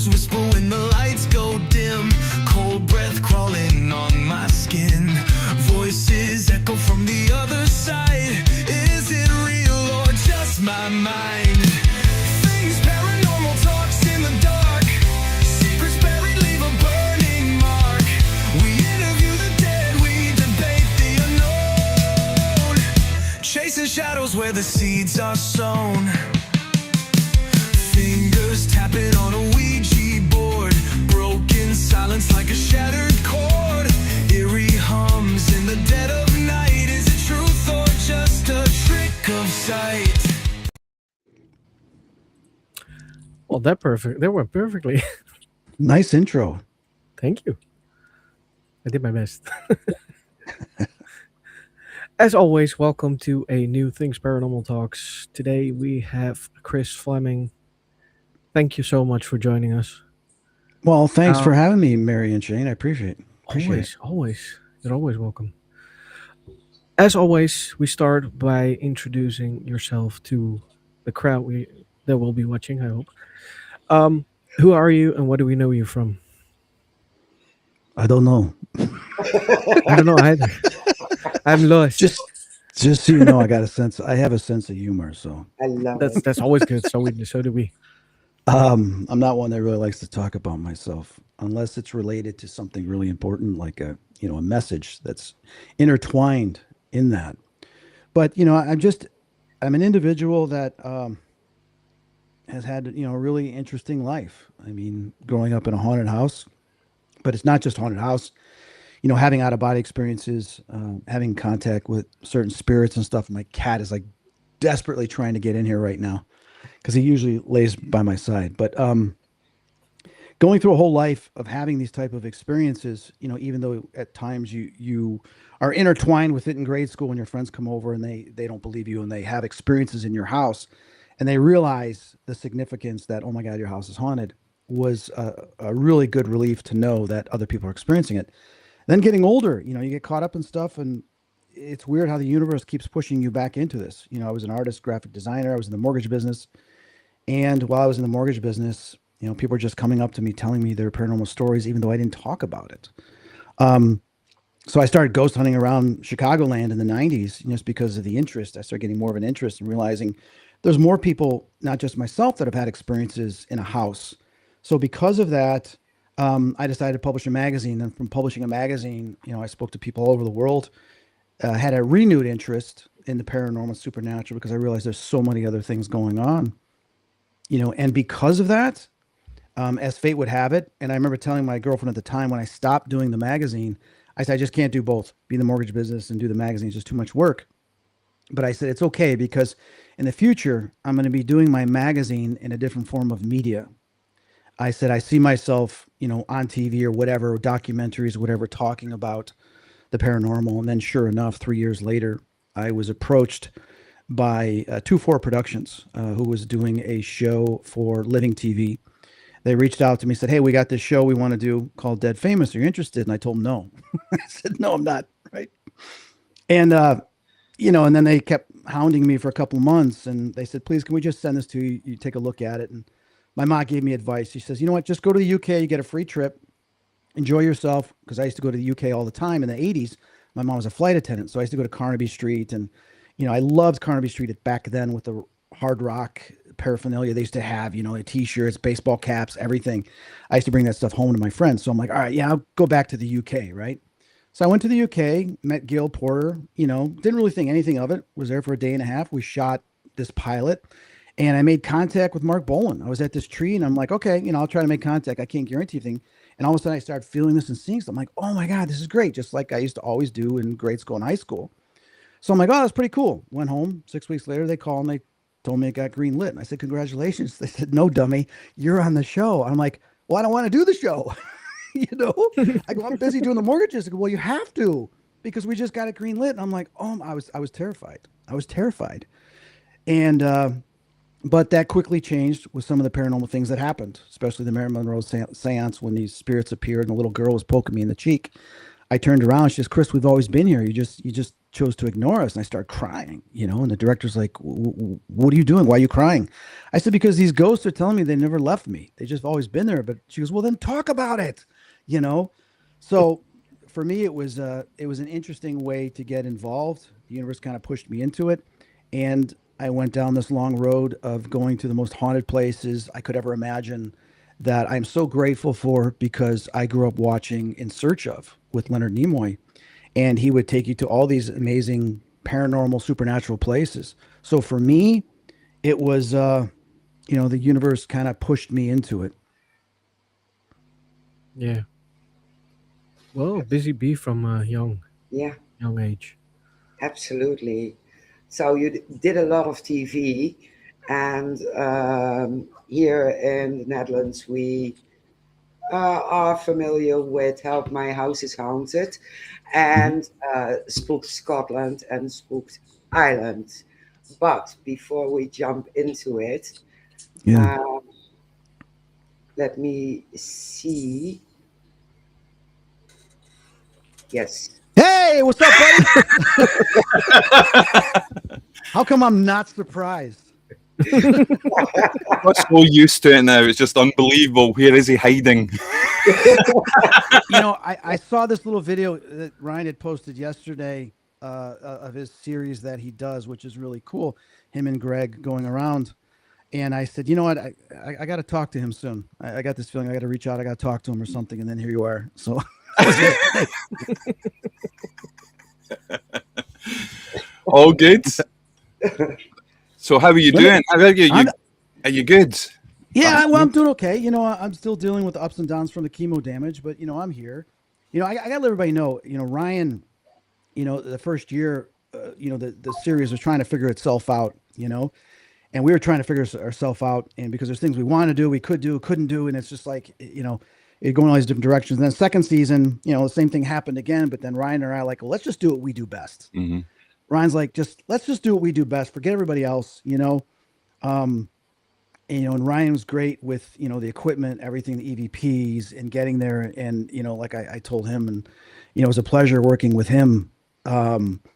shadows whisper when the lights go dim. Cold breath crawling on my skin. Voices echo from the other side. Is it real or just my mind? Things paranormal talks in the dark. Secrets buried leave a burning mark. We interview the dead, we debate the unknown. Chasing shadows where the seeds are sown. Fingers tapping on a Ouija board. Broken silence like a shattered chord. Eerie hums in the dead of night. Is it truth or just a trick of sight? Well, that went perfectly. Nice intro. Thank you. I did my best. As always, welcome to a new Things Paranormal Talks. Today we have Chris Fleming. Thank you so much for joining us. Well, thanks for having me, Mary and Shane. I appreciate it. Always. You're always welcome. As always, we start by introducing yourself to the crowd that will be watching, I hope. Who are you and what do we know you from? I don't know. I don't know either. I'm lost. Just so you know, I have a sense of humor, so I love it. That's always good. So do we. I'm not one that really likes to talk about myself unless it's related to something really important, like a message that's intertwined in that. But I'm an individual that has had a really interesting life. I mean, growing up in a haunted house, but it's not just haunted house. Having out of body experiences, having contact with certain spirits and stuff. My cat is like desperately trying to get in here right now, because he usually lays by my side. But going through a whole life of having these type of experiences, even though at times you are intertwined with it in grade school when your friends come over and they don't believe you and they have experiences in your house and they realize the significance that, oh my God, your house is haunted, was a really good relief to know that other people are experiencing it. Then getting older, you get caught up in stuff, and it's weird how the universe keeps pushing you back into this. I was an artist, graphic designer. I was in the mortgage business. And while I was in the mortgage business, people were just coming up to me, telling me their paranormal stories, even though I didn't talk about it. So I started ghost hunting around Chicagoland in the 90s, just because of the interest. I started getting more of an interest and realizing there's more people, not just myself, that have had experiences in a house. So because of that, I decided to publish a magazine. And from publishing a magazine, I spoke to people all over the world, had a renewed interest in the paranormal, supernatural, because I realized there's so many other things going on. And because of that, as fate would have it, and I remember telling my girlfriend at the time when I stopped doing the magazine, I said, I just can't do both, be in the mortgage business and do the magazine. It's just too much work. But I said, it's okay, because in the future, I'm going to be doing my magazine in a different form of media. I said, I see myself, on TV or whatever, documentaries, whatever, talking about the paranormal. And then sure enough, 3 years later, I was approached by 24 Productions, who was doing a show for Living TV. They reached out to me, said, hey, we got this show we want to do called Dead Famous. Are you interested? And I told them no. I said, no, I'm not. Right. And, and then they kept hounding me for a couple of months. And they said, please, can we just send this to you? You take a look at it. And my mom gave me advice. She says, you know what, just go to the UK. You get a free trip. Enjoy yourself. Because I used to go to the UK all the time in the 80s. My mom was a flight attendant. So I used to go to Carnaby Street. And, I loved Carnaby Street back then with the hard rock paraphernalia they used to have, the T-shirts, baseball caps, everything. I used to bring that stuff home to my friends. So I'm like, all right, yeah, I'll go back to the UK, right? So I went to the UK, met Gail Porter, didn't really think anything of it. Was there for a day and a half. We shot this pilot. And I made contact with Mark Bolan. I was at this tree and I'm like, okay, I'll try to make contact. I can't guarantee anything. And all of a sudden I started feeling this and seeing stuff. I'm like, oh my God, this is great. Just like I used to always do in grade school and high school. So I'm like, oh, that's pretty cool. Went home. 6 weeks later, they called and they told me it got green lit. And I said, congratulations. They said, no, dummy, you're on the show. I'm like, well, I don't want to do the show. I go, I'm busy doing the mortgages. I go, well, you have to, because we just got it green lit. And I'm like, oh, I was terrified. And, but that quickly changed with some of the paranormal things that happened, especially the Marilyn Monroe seance when these spirits appeared and the little girl was poking me in the cheek. I turned around. She says, "Chris, we've always been here. You just chose to ignore us." And I started crying, and the director's like, "What are you doing? Why are you crying?" I said, "Because these ghosts are telling me they never left me. They just always been there." But she goes, "Well, then talk about it," you know. So for me, it was an interesting way to get involved. The universe kind of pushed me into it, and I went down this long road of going to the most haunted places I could ever imagine, that I'm so grateful for, because I grew up watching In Search Of with Leonard Nimoy, and he would take you to all these amazing paranormal, supernatural places. So for me, it was, the universe kind of pushed me into it. Yeah. Well, busy bee from a Yeah, young age. absolutely. So you did a lot of TV, and here in the Netherlands, we are familiar with Help My House is Haunted Mhm. and Spooked Scotland and Spooked Ireland. But before we jump into it, Yeah. uh, let me see. Yes. Hey, what's up, buddy? How come I'm not surprised? We're so used to it now. It's just unbelievable. Where is he hiding? I saw this little video that Ryan had posted yesterday, of his series that he does, which is really cool. Him and Greg going around. And I said, you know what? I got to talk to him soon. I got this feeling I got to reach out. I got to talk to him or something. And then here you are. So All good. So how are you doing? How are you? I'm- Are you good? yeah, well, I'm doing okay. I'm still dealing with the ups and downs from the chemo damage, but I'm here. I got to let everybody know, Ryan, the first year, the series was trying to figure itself out, and we were trying to figure ourselves out. And because there's things we want to do, we could do, couldn't do. And it's just like, it going all these different directions. And then second season, the same thing happened again. But then Ryan and I are like, well, let's just do what we do best. Mm-hmm. Ryan's like, let's just do what we do best. Forget everybody else, Um, and Ryan was great with, the equipment, everything, the EVPs, and getting there. And, like I told him, and, it was a pleasure working with him,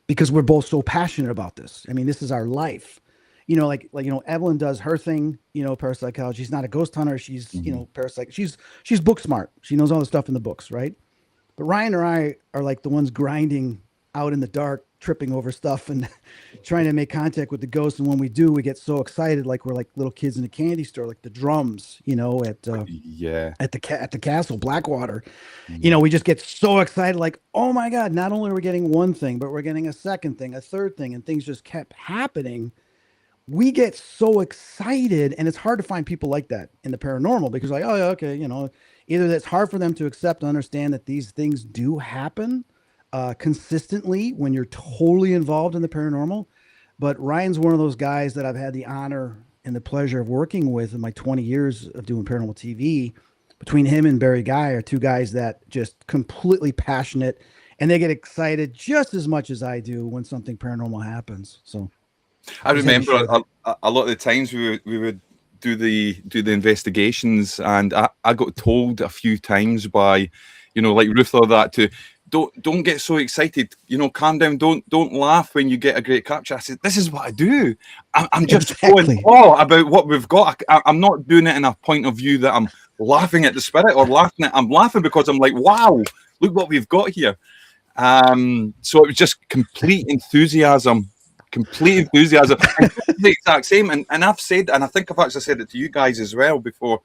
because we're both so passionate about this. I mean, this is our life. Evelyn does her thing, parapsychology. She's not a ghost hunter. She's, parapsych. She's book smart. She knows all the stuff in the books, right? But Ryan or I are like the ones grinding out in the dark, tripping over stuff and trying to make contact with the ghosts. And when we do, we get so excited, like we're like little kids in a candy store, like the drums, Yeah. at the castle, Blackwater. We just get so excited, like, oh my God, not only are we getting one thing, but we're getting a second thing, a third thing, and things just kept happening. We get so excited, and it's hard to find people like that in the paranormal, because like, oh yeah, okay, either that's hard for them to accept and understand that these things do happen consistently when you're totally involved in the paranormal. But Ryan's one of those guys that I've had the honor and the pleasure of working with in my 20 years of doing paranormal TV. Between him and Barry Guy are two guys that just completely passionate, and they get excited just as much as I do when something paranormal happens. So I remember a lot of the times we would do the investigations, and I got told a few times by, like Ruth or that, to don't get so excited, calm down, don't laugh when you get a great capture. I said, this is what I do. I'm just going about what we've got. I'm not doing it in a point of view that I'm laughing at the spirit or I'm laughing because I'm like, wow, look what we've got here. So it was just complete enthusiasm. The exact same. And I've said, and I think I've actually said it to you guys as well before,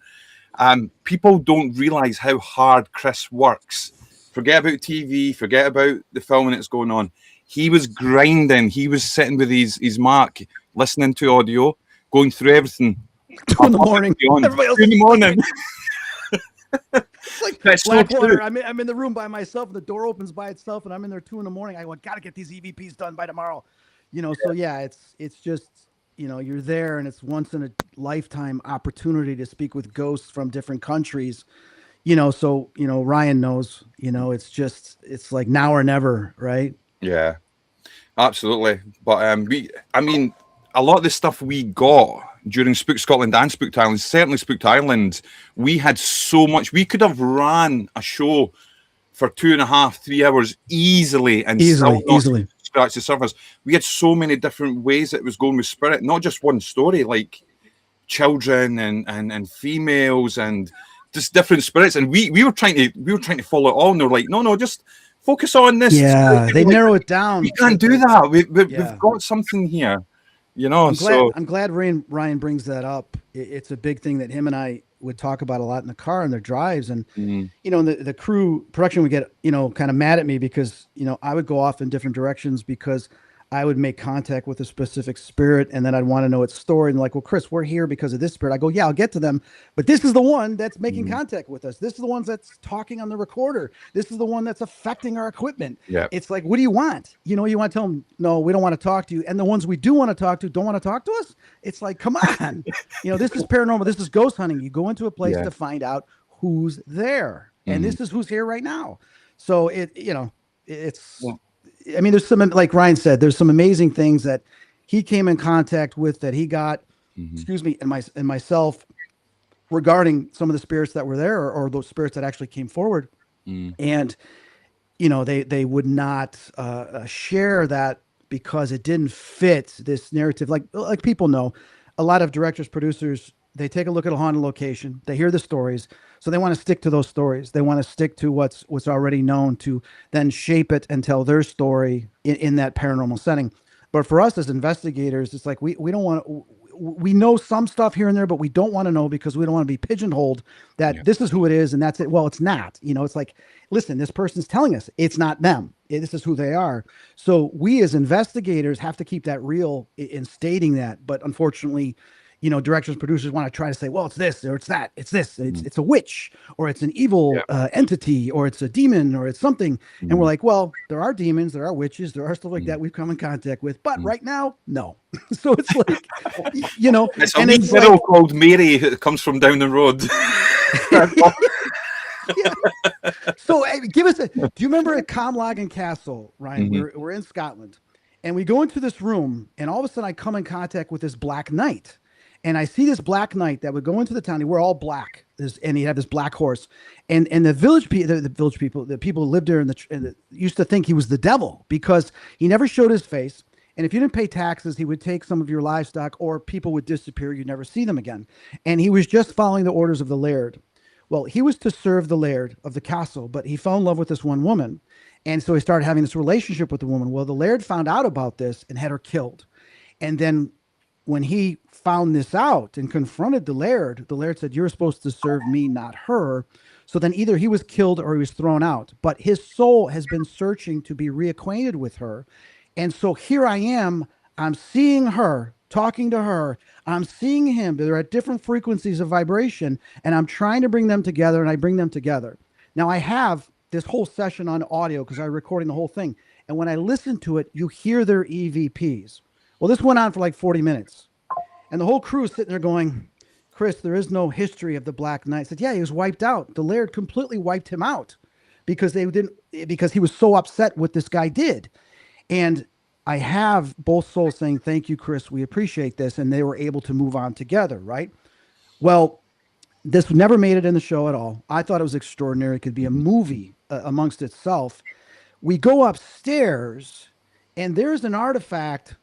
people don't realize how hard Chris works. Forget about TV, forget about the filming that's going on. He was grinding. He was sitting with his Mac, listening to audio, going through everything. 2 in the morning. Everybody else 2 in the morning. It's like Blackwater. I'm in the room by myself, and the door opens by itself, and I'm in there 2 in the morning. I go, gotta get these EVPs done by tomorrow. So yeah, it's just, you're there, and it's once in a lifetime opportunity to speak with ghosts from different countries. So Ryan knows, it's like now or never, right? Yeah, absolutely. But a lot of the stuff we got during Spook Scotland and Spooked Ireland, certainly Spooked Ireland, we had so much. We could have ran a show for 2.5, 3 hours easily and still not scratch the surface. We had so many different ways that it was going with spirit, not just one story, like children and females and just different spirits. And we were trying to follow it all, and they're like, no, just focus on this. Yeah, they narrow it down. We can't do that. We've got something here, you know. I'm glad Ryan brings that up. It's a big thing that him and I would talk about a lot in the car and their drives. And, you know, the crew production would get, you know, kind of mad at me because, you know, I would go off in different directions because I would make contact with a specific spirit and then I'd want to know its story. And like, well, Chris, we're here because of this spirit. I go, yeah, I'll get to them. But this is the one that's making contact with us. This is the one that's talking on the recorder. This is the one that's affecting our equipment. Yeah. It's like, what do you want? You know, you want to tell them, no, we don't want to talk to you. And the ones we do want to talk to don't want to talk to us. It's like, come on, you know, this is paranormal. This is ghost hunting. You go into a place to find out who's there. And this is who's here right now. So I mean, there's some, like Ryan said, there's some amazing things that he came in contact with that he got, and myself regarding some of the spirits that were there or those spirits that actually came forward. And, you know, they would not share that because it didn't fit this narrative. Like people know, a lot of directors, producers, they take a look at a haunted location, they hear the stories, so they want to stick to those stories. They want to stick to what's already known to then shape it and tell their story in that paranormal setting. But for us as investigators, it's like we don't want to. We know some stuff here and there, but we don't want to know because we don't want to be pigeonholed that this is who it is and that's it. Well, it's not. You know, it's like, listen, this person's telling us it's not them. This is who they are. So we as investigators have to keep that real in stating that. But unfortunately, you know, directors, producers want to try to say, well, it's this or it's that. It's this. It's a witch or it's an evil entity or it's a demon or it's something. And we're like, well, there are demons, there are witches, there are stuff like that we've come in contact with. But right now, no. So it's like, you know. It's a wee girl called Mary that comes from down the road. So give us do you remember at Comlagan Castle, Ryan? We're in Scotland. And we go into this room and all of a sudden I come in contact with this black knight. And I see this black knight that would go into the town. We're all black, and he had this black horse. And the village people, the people who lived there used to think he was the devil because he never showed his face. And if you didn't pay taxes, he would take some of your livestock, or people would disappear. You'd never see them again. And he was just following the orders of the laird. Well, he was to serve the laird of the castle, but he fell in love with this one woman. And so he started having this relationship with the woman. Well, the laird found out about this and had her killed. And then when he found this out and confronted the laird said, you're supposed to serve me, not her. So then either he was killed or he was thrown out. But his soul has been searching to be reacquainted with her. And so here I am. I'm seeing her, talking to her. I'm seeing him. They're at different frequencies of vibration. And I'm trying to bring them together, and I bring them together. Now, I have this whole session on audio because I'm recording the whole thing. And when I listen to it, you hear their EVPs. Well, this went on for like 40 minutes. And the whole crew is sitting there going, Chris, there is no history of the Black Knight. I said, yeah, he was wiped out. The laird completely wiped him out because he was so upset what this guy did. And I have both souls saying, thank you, Chris. We appreciate this. And they were able to move on together, right? Well, this never made it in the show at all. I thought it was extraordinary. It could be a movie amongst itself. We go upstairs and there's an artifact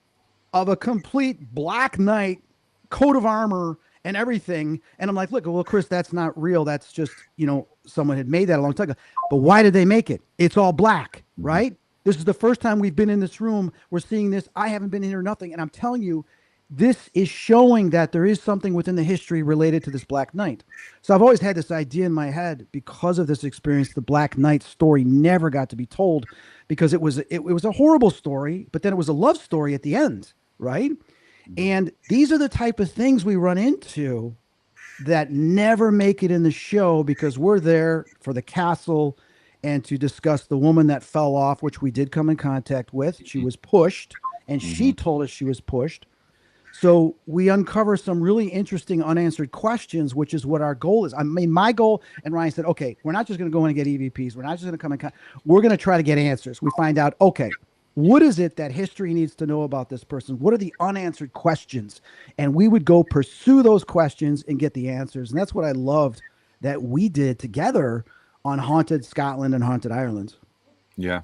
of a complete Black Knight coat of armor and everything. And I'm like, look, well, Chris, that's not real. That's just, you know, someone had made that a long time ago. But why did they make it? It's all black, right? This is the first time we've been in this room. We're seeing this. I haven't been in here, nothing. And I'm telling you, this is showing that there is something within the history related to this Black Knight. So I've always had this idea in my head because of this experience. The Black Knight story never got to be told because it was a horrible story, but then it was a love story at the end, right? And these are the type of things we run into that never make it in the show because we're there for the castle and to discuss the woman that fell off, which we did come in contact with. She was pushed, and she told us she was pushed. So we uncover some really interesting unanswered questions, which is what our goal is. I mean, my goal, and Ryan said, okay, we're not just going to go in and get EVPs. We're not just going to come in. We're going to try to get answers. We find out, okay, what is it that history needs to know about this person? What are the unanswered questions? And we would go pursue those questions and get the answers. And that's what I loved that we did together on Haunted Scotland and Haunted Ireland. Yeah.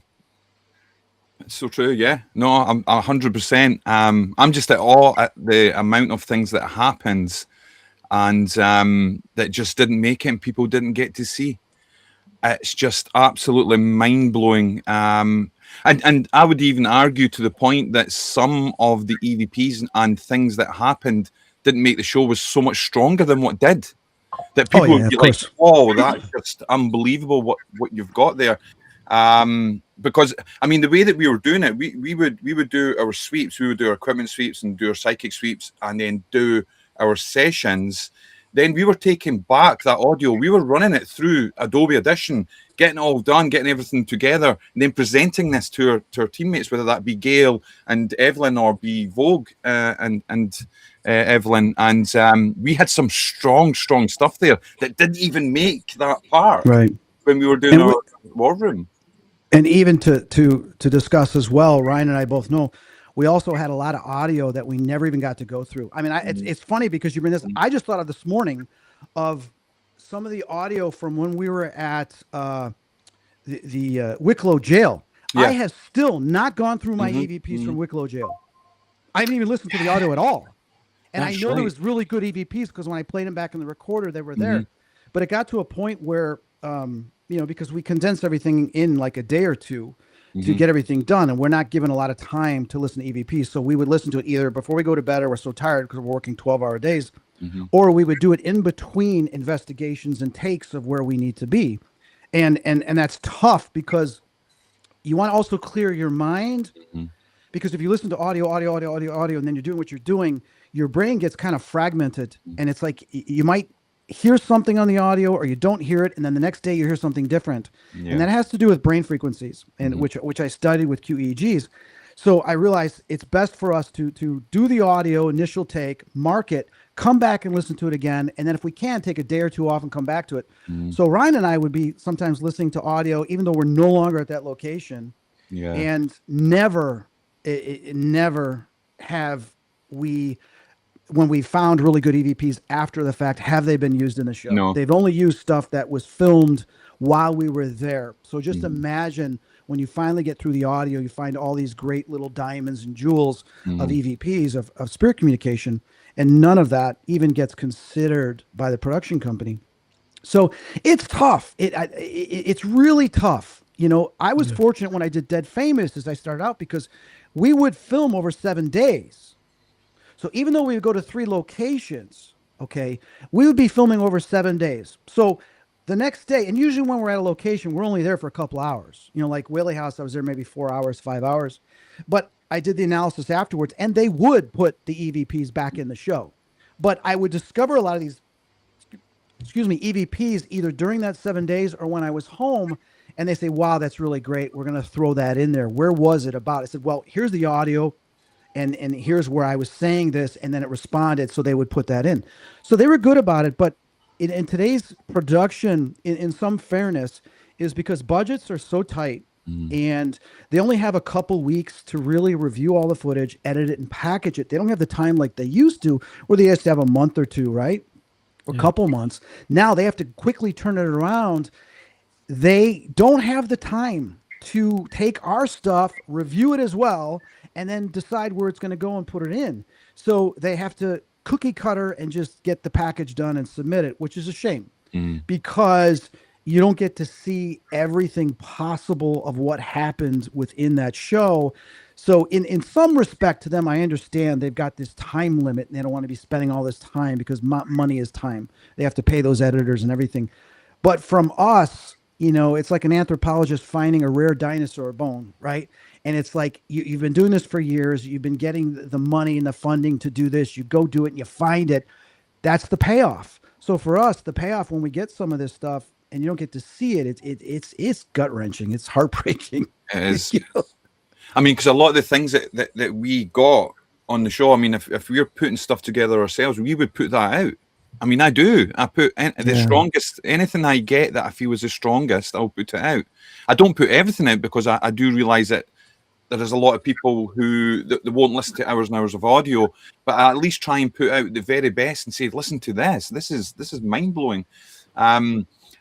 It's so true. Yeah. No, I'm 100%. I'm just at awe at the amount of things that happens and that just didn't make it and people didn't get to see. It's just absolutely mind-blowing. And I would even argue to the point that some of the EVPs and things that happened didn't make the show was so much stronger than what did. That people would be like, "Oh, that's just unbelievable! What you've got there." Because I mean, the way that we were doing it, we would do our sweeps, we would do our equipment sweeps and do our psychic sweeps, and then do our sessions. Then we were taking back that audio, we were running it through Adobe Audition, getting it all done, getting everything together, and then presenting this to our teammates, whether that be Gail and Evelyn or be Vogue and Evelyn. And we had some strong stuff there that didn't even make that part when we were doing our war room. And even to discuss as well, Ryan and I both know, we also had a lot of audio that we never even got to go through. I mean, it's funny because you bring this. I just thought of this morning of some of the audio from when we were at the Wicklow jail. Yeah. I have still not gone through my EVPs from Wicklow jail. I haven't even listened to the audio at all. And I know there was really good EVPs because when I played them back in the recorder, they were there. But it got to a point where, because we condensed everything in like a day or two to get everything done. And we're not given a lot of time to listen to EVPs. So we would listen to it either before we go to bed or we're so tired because we're working 12-hour days, or we would do it in between investigations and takes of where we need to be. And that's tough because you want to also clear your mind because if you listen to audio, and then you're doing what you're doing, your brain gets kind of fragmented. And it's like you might hear something on the audio or you don't hear it, and then the next day you hear something different. And that has to do with brain frequencies, and which I studied with QEEGs. So I realized it's best for us to do the audio initial take, mark it, come back and listen to it again, and then if we can, take a day or two off and come back to it. So Ryan and I would be sometimes listening to audio even though we're no longer at that location, and never have we, when we found really good EVPs after the fact, have they been used in the show? No. They've only used stuff that was filmed while we were there. So just imagine when you finally get through the audio, you find all these great little diamonds and jewels of EVPs, of spirit communication, and none of that even gets considered by the production company. So it's tough. It's really tough. You know, I was fortunate when I did Dead Famous as I started out because we would film over 7 days. So even though we would go to 3 locations, okay, we would be filming over 7 days. So the next day, and usually when we're at a location, we're only there for a couple hours. You know, like Whaley House, I was there maybe 4 hours, 5 hours. But I did the analysis afterwards, and they would put the EVPs back in the show. But I would discover a lot of these, EVPs either during that 7 days or when I was home, and they say, wow, that's really great. We're going to throw that in there. Where was it about? I said, well, here's the audio. And here's where I was saying this, and then it responded, so they would put that in. So they were good about it, but in today's production, in some fairness, is because budgets are so tight, and they only have a couple weeks to really review all the footage, edit it, and package it. They don't have the time like they used to, where they used to have a month or two, right? Or a couple months. Now they have to quickly turn it around. They don't have the time to take our stuff, review it as well, and then decide where it's going to go and put it in. So they have to cookie cutter and just get the package done and submit it, which is a shame because you don't get to see everything possible of what happened within that show. So in some respect to them, I understand they've got this time limit and they don't want to be spending all this time because money is time. They have to pay those editors and everything. But from us, you know, it's like an anthropologist finding a rare dinosaur bone, right? And it's like you've been doing this for years. You've been getting the money and the funding to do this. You go do it and you find it. That's the payoff. So for us, the payoff when we get some of this stuff and you don't get to see it, it's gut wrenching. It's heartbreaking. It is. You know? I mean, because a lot of the things that we got on the show, I mean, if we were putting stuff together ourselves, we would put that out. I mean, I do. I put the strongest, anything I get that I feel is the strongest, I'll put it out. I don't put everything out because I do realize that there is a lot of people who they won't listen to hours and hours of audio, but I at least try and put out the very best and say, listen to this. This is mind blowing.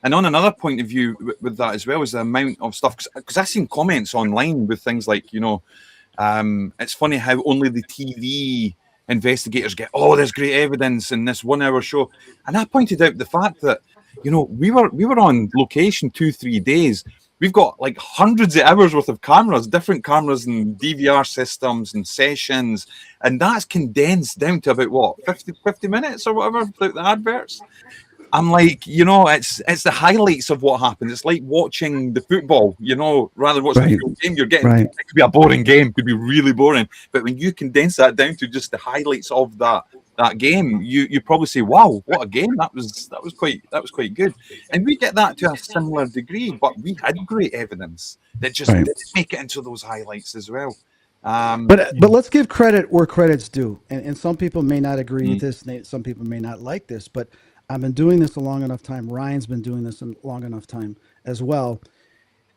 And on another point of view with that as well is the amount of stuff, because I've seen comments online with things like, it's funny how only the TV investigators get, oh, there's great evidence in this 1 hour show. And I pointed out the fact that, we were on location 2-3 days. We've got like hundreds of hours worth of cameras, different cameras and DVR systems and sessions. And that's condensed down to about what, 50 minutes or whatever without the adverts. I'm like, it's the highlights of what happened. It's like watching the football, rather than watching the game. You're getting, it could be a boring game, could be really boring. But when you condense that down to just the highlights of that game, you probably say, wow, what a game. That was quite good. And we get that to a similar degree, but we had great evidence that just didn't make it into those highlights as well. But let's give credit where credit's due. And some people may not agree with this. Some people may not like this, but I've been doing this a long enough time. Ryan's been doing this a long enough time as well.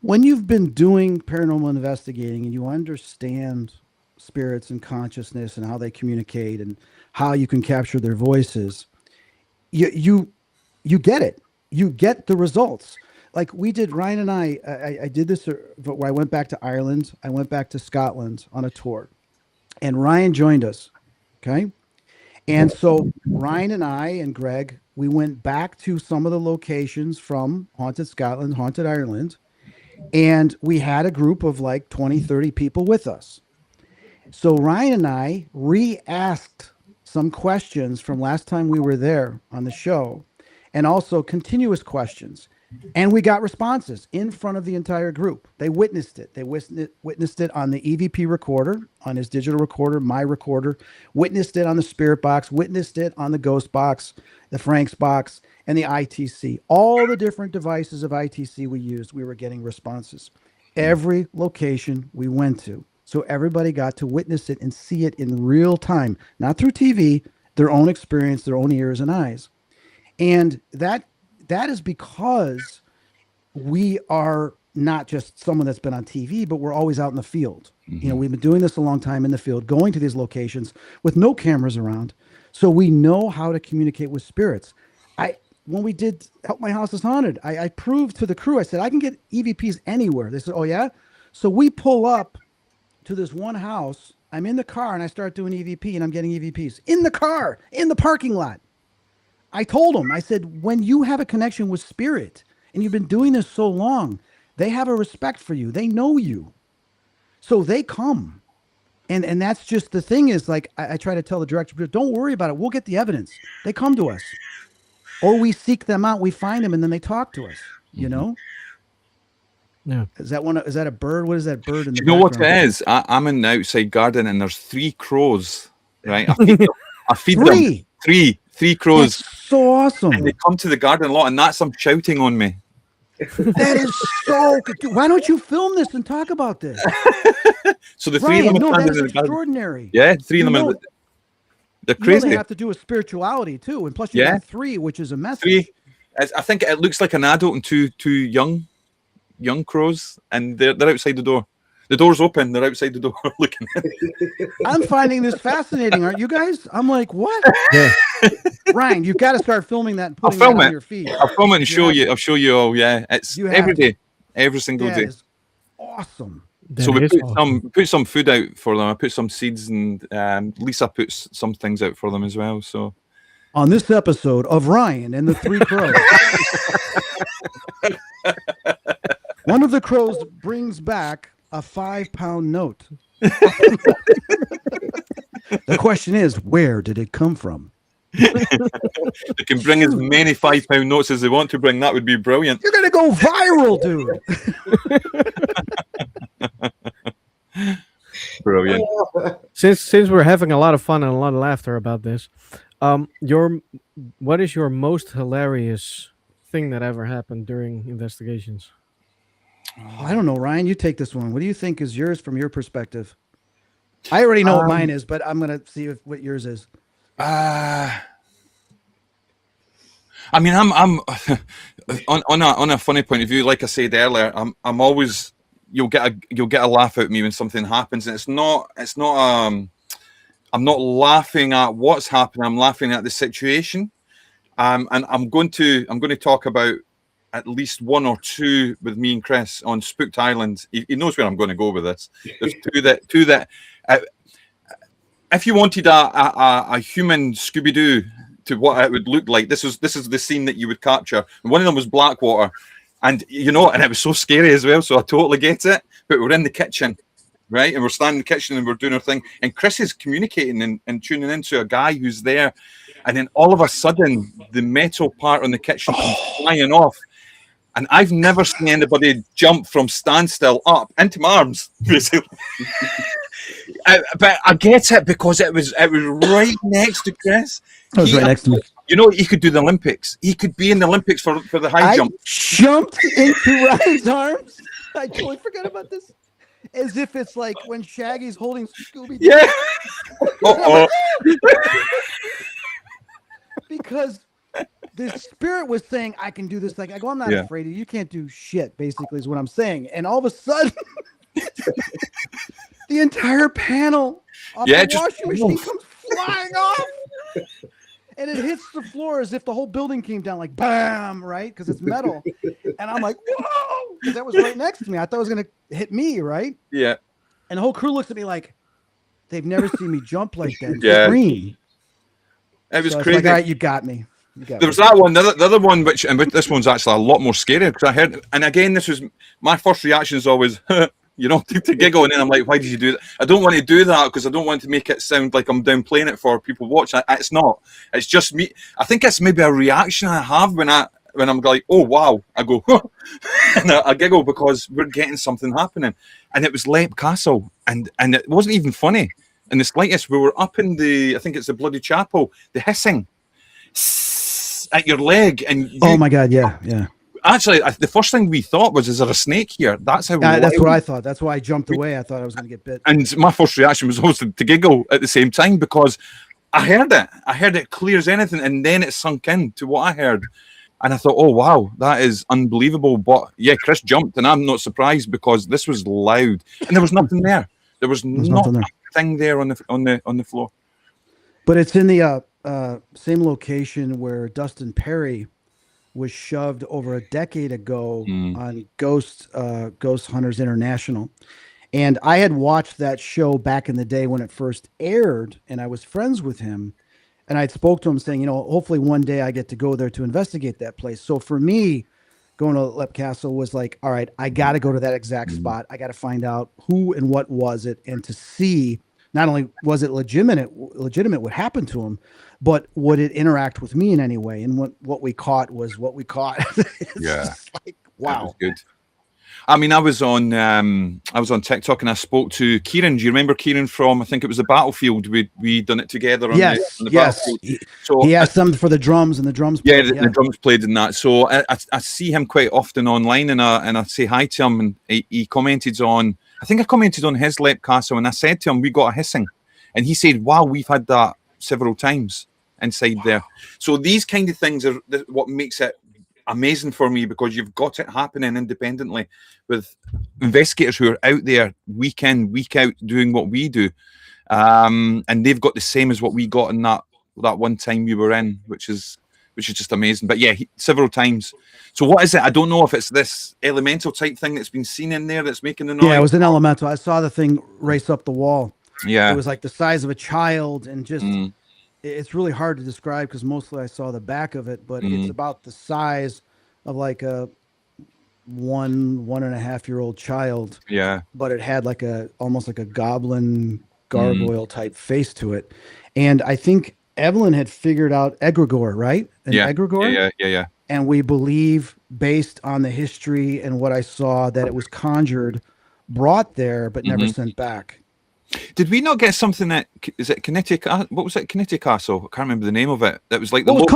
When you've been doing paranormal investigating and you understand spirits and consciousness and how they communicate and how you can capture their voices, you get it. You get the results. Like we did, Ryan and I did this where I went back to Ireland. I went back to Scotland on a tour, and Ryan joined us. Okay. And so Ryan and I and Greg, we went back to some of the locations from Haunted Scotland, Haunted Ireland, and we had a group of like 20, 30 people with us. So Ryan and I re-asked some questions from last time we were there on the show, and also continuous questions. And we got responses in front of the entire group. They witnessed it. They witnessed it on the EVP recorder, on his digital recorder, my recorder, witnessed it on the spirit box, witnessed it on the ghost box, the Frank's box, and the ITC. All the different devices of ITC we used, we were getting responses. Every location we went to. So everybody got to witness it and see it in real time, not through TV, their own experience, their own ears and eyes. And that is because we are not just someone that's been on TV, but we're always out in the field. Mm-hmm. We've been doing this a long time in the field, going to these locations with no cameras around. So we know how to communicate with spirits. When we did Help My House is Haunted, I proved to the crew, I said, I can get EVPs anywhere. They said, oh yeah? So we pull up to this one house. I'm in the car and I start doing EVP and I'm getting EVPs in the car, in the parking lot. I told him, I said, when you have a connection with spirit and you've been doing this so long, they have a respect for you. They know you. So they come. And that's just the thing is, like, I try to tell the director, don't worry about it. We'll get the evidence. They come to us. Or we seek them out. We find them and then they talk to us, Yeah. Is that a bird? What is that bird in the background? You know what it is? I'm in the outside garden and there's 3 crows, right? I feed them. Three crows. That's so awesome. And they come to the garden a lot, and that's them shouting on me. That is so good. Why don't you film this and talk about this? So the Ryan, 3 of them that is in the garden. extraordinary. Yeah, 3 of them. They're crazy. They have to do with spirituality too, and plus you have 3, which is a message. 3. I think it looks like an adult and two young crows, and they're outside the door. The door's open. They're outside the door looking. I'm finding this fascinating, aren't you guys? I'm like, what? Yeah. Ryan, you've got to start filming that and putting that on your feed. I'll film it and show you. I'll show you all. Yeah, it's every day, every single day. Is awesome. So we put some food out for them. I put some seeds, and Lisa puts some things out for them as well. So on this episode of Ryan and the 3 Crows, one of the crows brings back a 5-pound note. The question is, where did it come from? They can bring as many 5-pound notes as they want to bring. That would be brilliant. You're gonna go viral, dude. Brilliant. Since we're having a lot of fun and a lot of laughter about this, what is your most hilarious thing that ever happened during investigations? I don't know, Ryan. You take this one. What do you think is yours from your perspective? I already know what mine is, but I'm gonna see what yours is. I mean, I'm on a funny point of view. Like I said earlier, I'm always you'll get a laugh out of me when something happens, and it's not I'm not laughing at what's happening. I'm laughing at the situation. And I'm going to talk about at least one or two with me and Chris on Spooked Island. He knows where I'm going to go with this. There's two that if you wanted a human Scooby-Doo to what it would look like, this is the scene that you would capture. And one of them was Blackwater, and and it was so scary as well. So I totally get it. But we're in the kitchen, right, and we're standing in the kitchen and we're doing our thing, and Chris is communicating and tuning into a guy who's there, and then all of a sudden the metal part on the kitchen comes flying off. And I've never seen anybody jump from standstill up into my arms, basically. But I get it because it was right next to Chris. It was right next to me. He could do the Olympics. He could be in the Olympics for the high jump. Jumped into Ryan's arms. I totally forgot about this. As if it's like when Shaggy's holding Scooby. Yeah. Because the spirit was saying, I can do this. Like, I go, I'm not afraid of you. You can't do shit, basically, is what I'm saying. And all of a sudden, the entire panel off the washing machine comes flying off. And it hits the floor as if the whole building came down, like, bam, right? Because it's metal. And I'm like, whoa! Because that was right next to me. I thought it was going to hit me, right? Yeah. And the whole crew looks at me like, they've never seen me jump like that. Yeah. Scream. It was so crazy. Like, all right, you got me. There was that one, the other one, but this one's actually a lot more scary because I heard, and again, this was my first reaction is always, to giggle, and then I'm like, why did you do that? I don't want to do that because I don't want to make it sound like I'm downplaying it for people watching. It's not. It's just me. I think it's maybe a reaction I have when I'm like, oh wow, I go, and I giggle because we're getting something happening, and it was Leap Castle, and it wasn't even funny in the slightest. We were up in I think it's the Bloody Chapel, the hissing at your leg, and oh my god, yeah. Actually, the first thing we thought was, is there a snake here? That's how. That's what I thought. That's why I jumped away. I thought I was going to get bit. And my first reaction was always to giggle at the same time because I heard it. I heard it clear as anything, and then it sunk in to what I heard, and I thought, oh wow, that is unbelievable. But yeah, Chris jumped, and I'm not surprised because this was loud, and there was nothing there. There was not a thing there on the floor. But it's in the same location where Dustin Perry was shoved over a decade ago on Ghost Hunters International. And I had watched that show back in the day when it first aired, and I was friends with him. And I spoke to him saying, hopefully one day I get to go there to investigate that place. So for me, going to Leap Castle was like, all right, I got to go to that exact spot. I got to find out who and what was it, and to see not only was it legitimate what happened to him, but would it interact with me in any way? And what we caught was what we caught. It's like, wow. That was good. I mean, I was on TikTok and I spoke to Kieran. Do you remember Kieran from, I think it was the Battlefield? We done it together on the Battlefield. So he asked them for the drums, and the drums played. The drums played in that. So I see him quite often online, and I say hi to him, and he commented on, I think I commented on his Leap Castle, and I said to him, we got a hissing. And he said, wow, we've had that several times inside there. So these kind of things are what makes it amazing for me, because you've got it happening independently with investigators who are out there week in, week out doing what we do. And they've got the same as what we got in that one time we were in, which is just amazing. But yeah, several times. So what is it? I don't know if it's this elemental type thing that's been seen in there that's making the noise. Yeah, it was an elemental. I saw the thing race up the wall. Yeah. It was like the size of a child, and just it's really hard to describe because mostly I saw the back of it, but it's about the size of like a 1.5-year-old child. Yeah. But it had like almost like a goblin gargoyle type face to it. And I think Evelyn had figured out egregore, right? Egregore? Yeah. And we believe, based on the history and what I saw, that it was conjured, brought there, but never sent back. Did we not get something that is it Connecticut? What was it? Connecticut Castle? I can't remember the name of it. That was like it was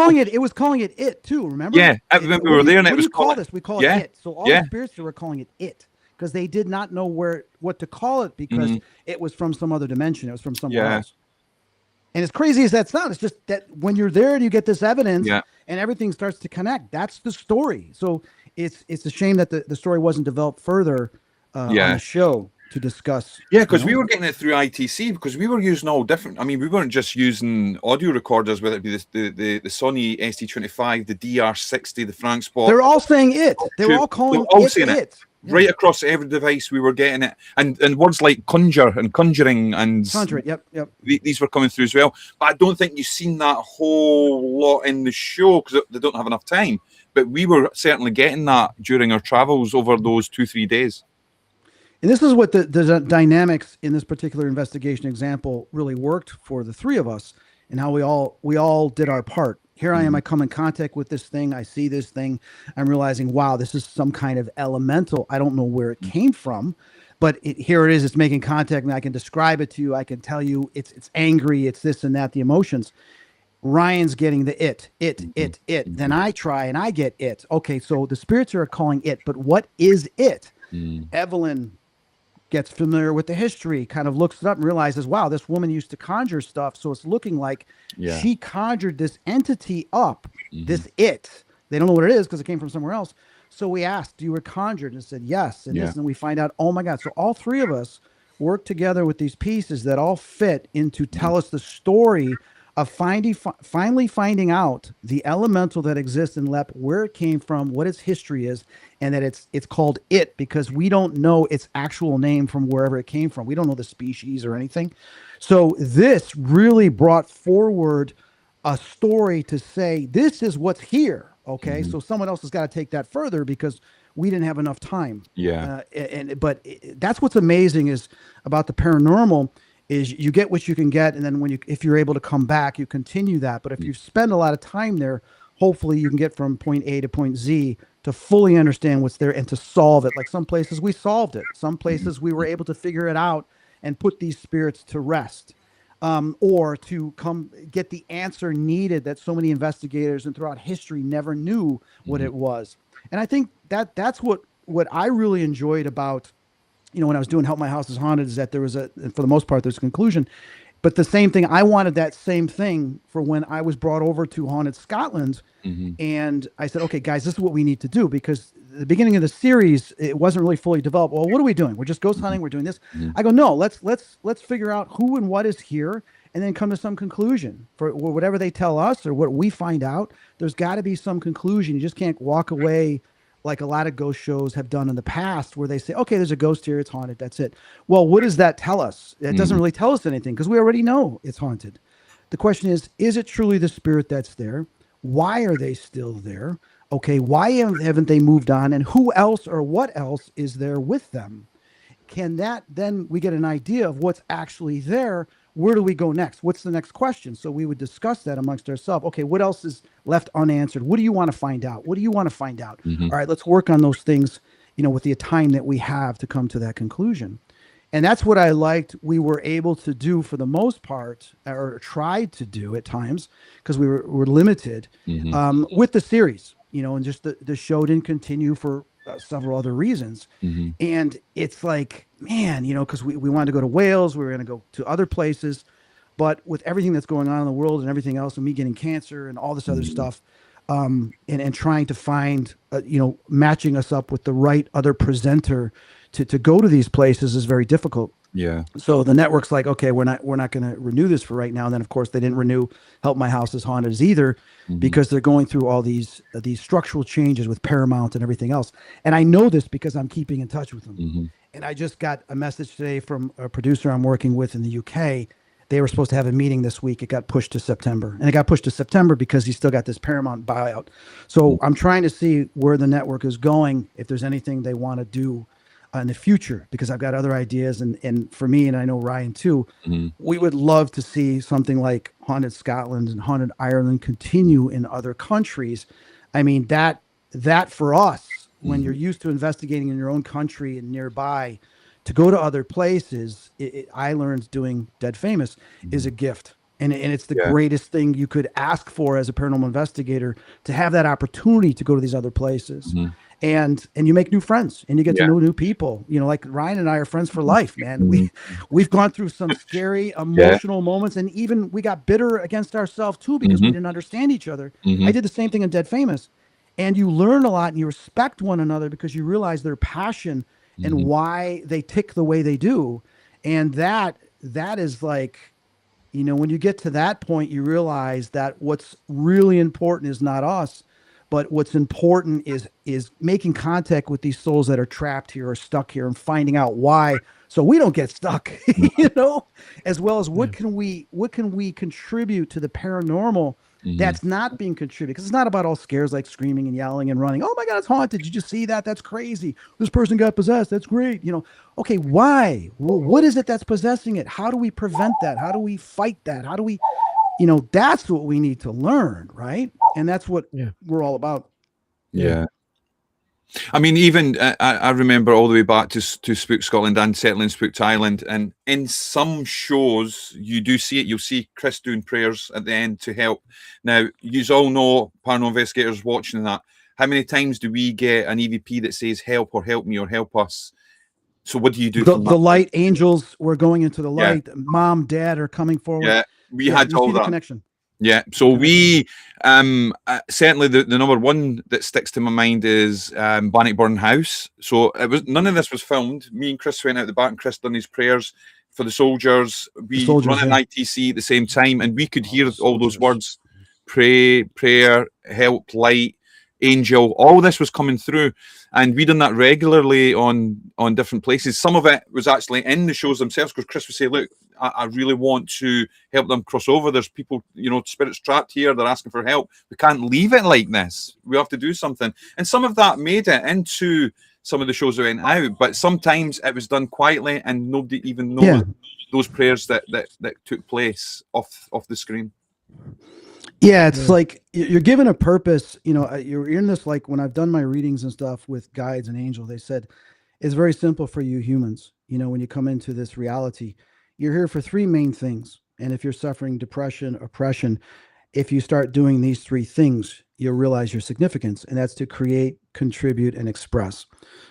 calling it it too. Remember? Yeah, I remember we were there, and it was called this. We call it it. So all the spirits were calling it because they did not know what to call it, because it was from some other dimension. It was from somewhere else. And as crazy as that sounds, it's just that when you're there and you get this evidence and everything starts to connect. That's the story. So it's a shame that the story wasn't developed further on the show. to discuss. Yeah, because we were getting it through ITC because we were using all different. I mean, we weren't just using audio recorders, whether it be the Sony ST25, the DR60, the Frank Spot. They're all saying it. They were all calling it. Right across every device, we were getting it, and words like conjure and conjuring and conjure. Yep. These were coming through as well. But I don't think you've seen that whole lot in the show because they don't have enough time. But we were certainly getting that during our travels over those 2-3 days. And this is what the dynamics in this particular investigation example really worked for the three of us, and how we all did our part. Here I am, I come in contact with this thing, I see this thing, I'm realizing, wow, this is some kind of elemental. I don't know where it came from, but here it is, it's making contact, and I can describe it to you, I can tell you it's angry, it's this and that, the emotions. Ryan's getting the it. Then I try and I get it. Okay, so the spirits are calling it, but what is it? Evelyn gets familiar with the history, kind of looks it up and realizes, wow, this woman used to conjure stuff. So it's looking like she conjured this entity up, this it. They don't know what it is because it came from somewhere else. So we asked, you were conjured? And said, yes. And this, and we find out, oh my God. So all three of us work together with these pieces that all fit into tell us the story of finally finding out the elemental that exists in LEP, where it came from, what its history is, and that it's called it because we don't know its actual name from wherever it came from. We don't know the species or anything. So this really brought forward a story to say, this is what's here. Okay. So someone else has got to take that further because we didn't have enough time. Yeah. But that's what's amazing is about the paranormal is you get what you can get. And then if you're able to come back, you continue that. But if you spend a lot of time there, hopefully you can get from point A to point Z to fully understand what's there and to solve it. Like some places we solved it. Some places we were able to figure it out and put these spirits to rest, or to come get the answer needed that so many investigators and throughout history never knew what it was. And I think that's what I really enjoyed about, when I was doing Help My House is Haunted, is that there was for the most part, there's a conclusion. But the same thing, I wanted that same thing for when I was brought over to Haunted Scotland. And I said, okay, guys, this is what we need to do, because the beginning of the series, it wasn't really fully developed. Well, what are we doing? We're just ghost hunting. We're doing this. I go, no, let's figure out who and what is here, and then come to some conclusion for whatever they tell us or what we find out. There's got to be some conclusion. You just can't walk away like a lot of ghost shows have done in the past, where they say, okay, there's a ghost here, it's haunted, that's it. Well, what does that tell us? It doesn't really tell us anything because we already know it's haunted. The question is it truly the spirit that's there? Why are they still there? Okay, why haven't they moved on? And who else or what else is there with them? Can that, then we get an idea of what's actually there. Where do we go next? What's the next question? So we would discuss that amongst ourselves. Okay, what else is left unanswered? What do you want to find out? What do you want to find out? All right, let's work on those things, with the time that we have to come to that conclusion. And that's what I liked we were able to do for the most part, or tried to do at times, because we were limited with the series, and just the show didn't continue for several other reasons. And it's like, man, because we wanted to go to Wales, we were going to go to other places, but with everything that's going on in the world and everything else, and me getting cancer and all this other stuff, and trying to find, matching us up with the right other presenter to go to these places is very difficult. Yeah. So the network's like, okay, we're not going to renew this for right now. And then of course they didn't renew Help My House is Haunted either, because they're going through all these structural changes with Paramount and everything else. And I know this because I'm keeping in touch with them. And I just got a message today from a producer I'm working with in the UK. They were supposed to have a meeting this week. It got pushed to September, and it got pushed to September because he's still got this Paramount buyout. So I'm trying to see where the network is going, if there's anything they want to do in the future, because I've got other ideas. And for me, and I know Ryan too, we would love to see something like Haunted Scotland and Haunted Ireland continue in other countries. I mean, that for us, when you're used to investigating in your own country and nearby, to go to other places, I learned doing Dead Famous is a gift. And it's the greatest thing you could ask for as a paranormal investigator, to have that opportunity to go to these other places. And you make new friends and you get to know new people. Like Ryan and I are friends for life, man. We've gone through some scary emotional moments, and even we got bitter against ourselves too, because we didn't understand each other. I did the same thing in Dead Famous. And you learn a lot and you respect one another because you realize their passion and why they tick the way they do. And that is like, when you get to that point, you realize that what's really important is not us, but what's important is making contact with these souls that are trapped here or stuck here and finding out why, so we don't get stuck, as well as what can we contribute to the paranormal that's not being contributed, because it's not about all scares like screaming and yelling and running. Oh my God, it's haunted. Did you see that? That's crazy. This person got possessed. That's great. Okay, why? What is it that's possessing it? How do we prevent that? How do we fight that? How do we, that's what we need to learn, right? And that's what we're all about. Yeah. I mean, even I remember all the way back to Spook Scotland and settling Spooked Island, and in some shows you do see it. You'll see Chris doing prayers at the end to help. Now, you all know, paranormal investigators watching that, how many times do we get an EVP that says help or help me or help us? So what do you do? The light angels were going into the light. Mom, dad are coming forward. Yeah, we had all that connection. Yeah, so we certainly the number one that sticks to my mind is Bannockburn House. So it was, none of this was filmed. Me and Chris went out the back, and Chris done his prayers for the soldiers. We run an ITC at the same time, and we could hear all those words: pray, prayer, help, light, angel. All this was coming through, and we done that regularly on different places. Some of it was actually in the shows themselves, because Chris would say, look, I really want to help them cross over. There's people, spirits trapped here. They're asking for help. We can't leave it like this. We have to do something. And some of that made it into some of the shows that went out, but sometimes it was done quietly and nobody even knows those prayers that took place off the screen. Yeah, it's like you're given a purpose. You're in this, like when I've done my readings and stuff with guides and angels, they said it's very simple for you humans. When you come into this reality, you're here for three main things. And if you're suffering depression, oppression, if you start doing these three things, you'll realize your significance. And that's to create, contribute, and express.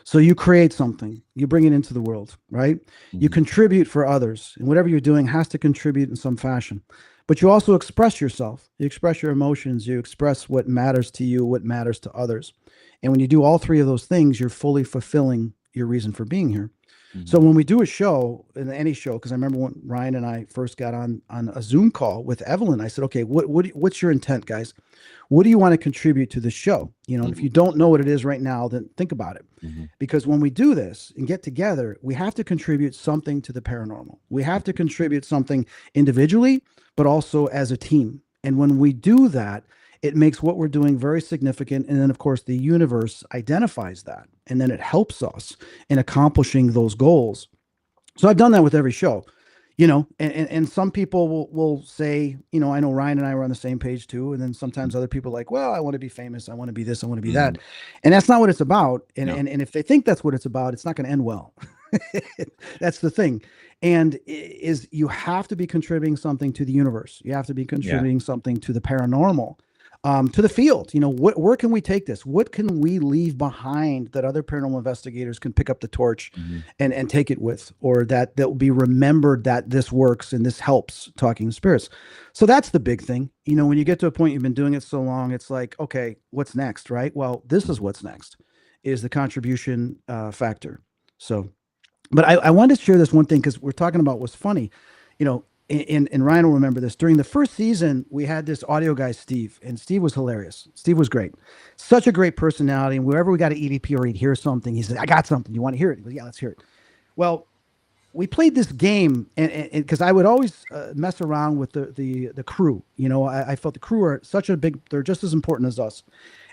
So you create something, you bring it into the world, right? You contribute for others, and whatever you're doing has to contribute in some fashion. But you also express yourself. You express your emotions. You express what matters to you, what matters to others. And when you do all three of those things, you're fully fulfilling your reason for being here. So when we do a show, in any show, because I remember when Ryan and I first got on a Zoom call with Evelyn, I said, okay, what's your intent, guys? What do you want to contribute to the show? If you don't know what it is right now, then think about it. Because when we do this and get together, we have to contribute something to the paranormal. We have to contribute something individually, but also as a team. And when we do that, it makes what we're doing very significant. And then, of course, the universe identifies that. And then it helps us in accomplishing those goals. So I've done that with every show, and some people will say, I know Ryan and I were on the same page too. And then sometimes other people are like, well, I want to be famous. I want to be this. I want to be that. And that's not what it's about. And if they think that's what it's about, it's not going to end well. That's the thing. And is you have to be contributing something to the universe. You have to be contributing something to the paranormal. To the field, where can we take this? What can we leave behind that other paranormal investigators can pick up the torch and take it with, or that will be remembered that this works and this helps talking to spirits. So that's the big thing. When you get to a point, you've been doing it so long, it's like, okay, what's next, right? Well, this is what's next, is the contribution factor. So, but I wanted to share this one thing, because we're talking about what's funny, and Ryan will remember this. During the first season, we had this audio guy, Steve, and Steve was hilarious. Steve was great. Such a great personality. And wherever we got an EVP or he'd hear something, he said, I got something. You want to hear it? He goes, yeah, let's hear it. Well, we played this game, and because I would always mess around with the crew. I felt the crew are they're just as important as us.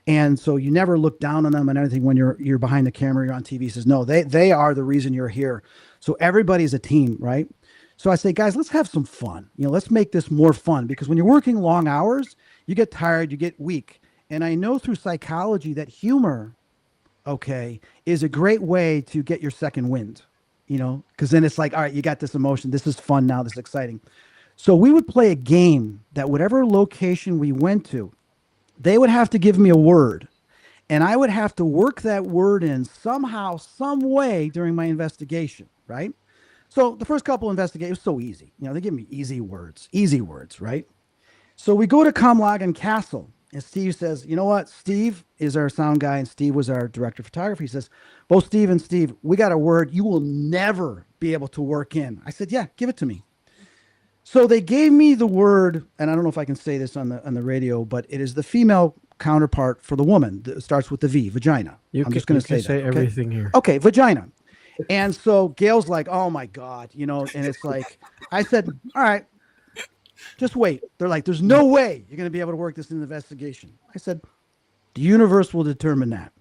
And so you never look down on them and anything when you're behind the camera, you're on TV. He says, no, they are the reason you're here. So everybody's a team, right? So I say, guys, let's have some fun. Let's make this more fun, because when you're working long hours, you get tired, you get weak. And I know through psychology that humor, is a great way to get your second wind, because then it's like, all right, you got this emotion. This is fun now. This is exciting. So we would play a game that whatever location we went to, they would have to give me a word. And I would have to work that word in somehow, some way during my investigation, right? So the first couple investigations, so easy. They give me easy words, right? So we go to Comlagan Castle, And Steve says, you know what? Steve is our sound guy, and Steve was our director of photography. He says, both Steve and Steve, we got a word you will never be able to work in. I said, yeah, give it to me. So they gave me the word, and I don't know if I can say this on the radio, but it is the female counterpart for the woman. It starts with the V, vagina. I'm just going to say that. Say everything here. Okay, vagina. And so Gail's like, oh my God, you know, and it's like, I said, all right, just wait. They're like, there's no way you're going to be able to work this in the investigation. I said, the universe will determine that.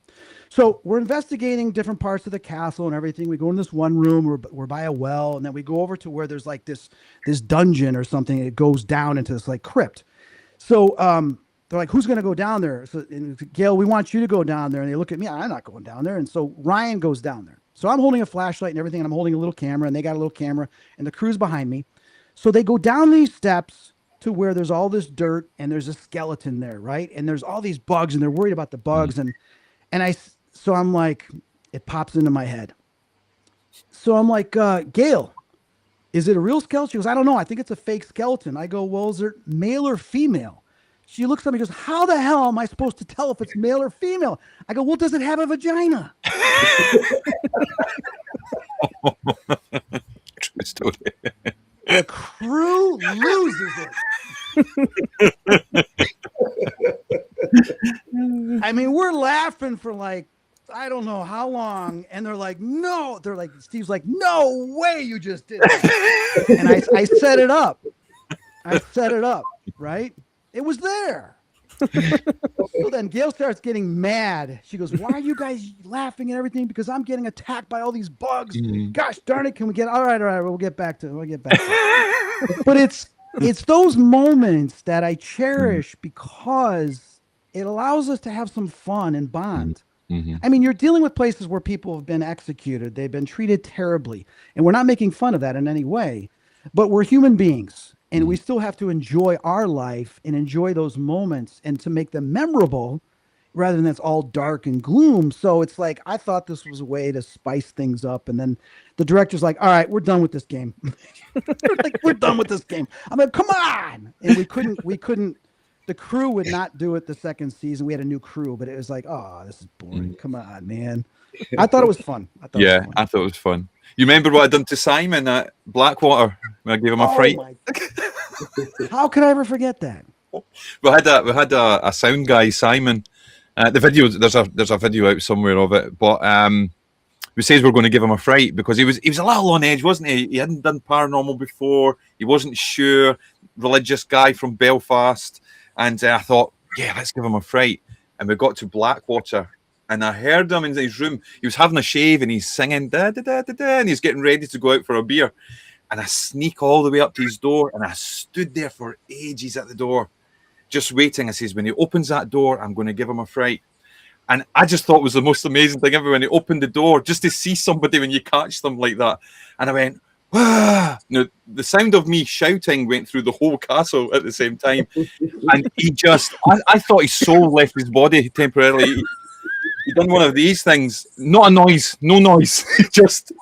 So we're investigating different parts of the castle and everything. We go in this one room, we're by a well, and then we go over to where there's like this dungeon or something. It goes down into this like crypt. So they're like, who's going to go down there? So Gail, we want you to go down there. And they look at me, I'm not going down there. And so Ryan goes down there. So I'm holding a flashlight and everything, and I'm holding a little camera, and they got a little camera, and the crew's behind me. So they go down these steps to where there's all this dirt, and there's a skeleton there, right? And there's all these bugs, and they're worried about the bugs. So I'm like, it pops into my head. So I'm like, Gail, is it a real skeleton? She goes, I don't know. I think it's a fake skeleton. I go, well, is it male or female? She looks at me and goes, how the hell am I supposed to tell if it's male or female? I go, well, does it have a vagina? True story. The crew loses it. I mean, we're laughing for like, I don't know how long. And they're like, no. They're like, Steve's like, no way you just did that. And I set it up. I set it up, right? It was there. So then Gail starts getting mad. She goes, why are you guys laughing and everything? Because I'm getting attacked by all these bugs. Gosh darn it. Can we get, all right. We'll get back to it. But it's those moments that I cherish because it allows us to have some fun and bond. I mean, you're dealing with places where people have been executed. They've been treated terribly. And we're not making fun of that in any way, but we're human beings. And we still have to enjoy our life and enjoy those moments and to make them memorable rather than it's all dark and gloom. So it's like, I thought this was a way to spice things up. And then the director's like, all right, we're done with this game. We're done with this game. I'm like, come on. And we couldn't, the crew would not do it the second season. We had a new crew, but it was like, oh, this is boring. Come on, man. I thought it was fun. I thought it was fun. You remember what I done to Simon at Blackwater when I gave him a fright? How could I ever forget that? We had a sound guy, Simon. The video, there's a video out somewhere of it, but we says we're going to give him a fright because he was a little on edge, wasn't he? He hadn't done paranormal before. He wasn't sure. Religious guy from Belfast, and I thought, yeah, let's give him a fright. And we got to Blackwater. And I heard him in his room. He was having a shave and he's singing, da, da, da, da, da, and he's getting ready to go out for a beer. And I sneak all the way up to his door and I stood there for ages at the door, just waiting. I says, when he opens that door, I'm going to give him a fright. And I just thought it was the most amazing thing ever when he opened the door, just to see somebody when you catch them like that. And I went, ah. Now, the sound of me shouting went through the whole castle at the same time. And he just, I thought his soul left his body temporarily. He done one of these things, not a noise, no noise, just.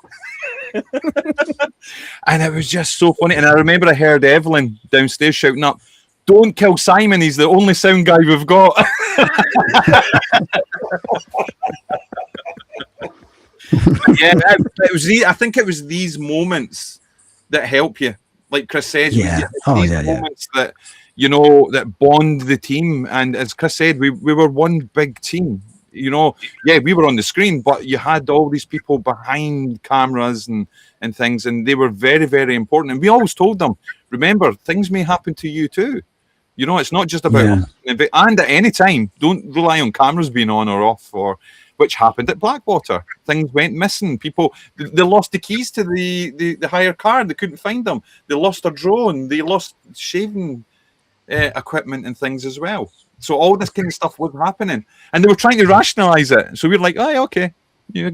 And it was just so funny. And I remember I heard Evelyn downstairs shouting up, "Don't kill Simon, he's the only sound guy we've got." Yeah, it was. I think it was these moments that help you, like Chris says. Yeah. Moments that that bond the team. And as Chris said, we were one big team. We were on the screen, but you had all these people behind cameras and things, and they were very, very important. And we always told them, remember, things may happen to you too. It's not just about, and at any time, don't rely on cameras being on or off, which happened at Blackwater. Things went missing. People, they lost the keys to the hire car. They couldn't find them. They lost a drone. They lost shaving equipment and things as well. So all this kind of stuff was happening, and they were trying to rationalize it. So we were like, "Oh, okay, you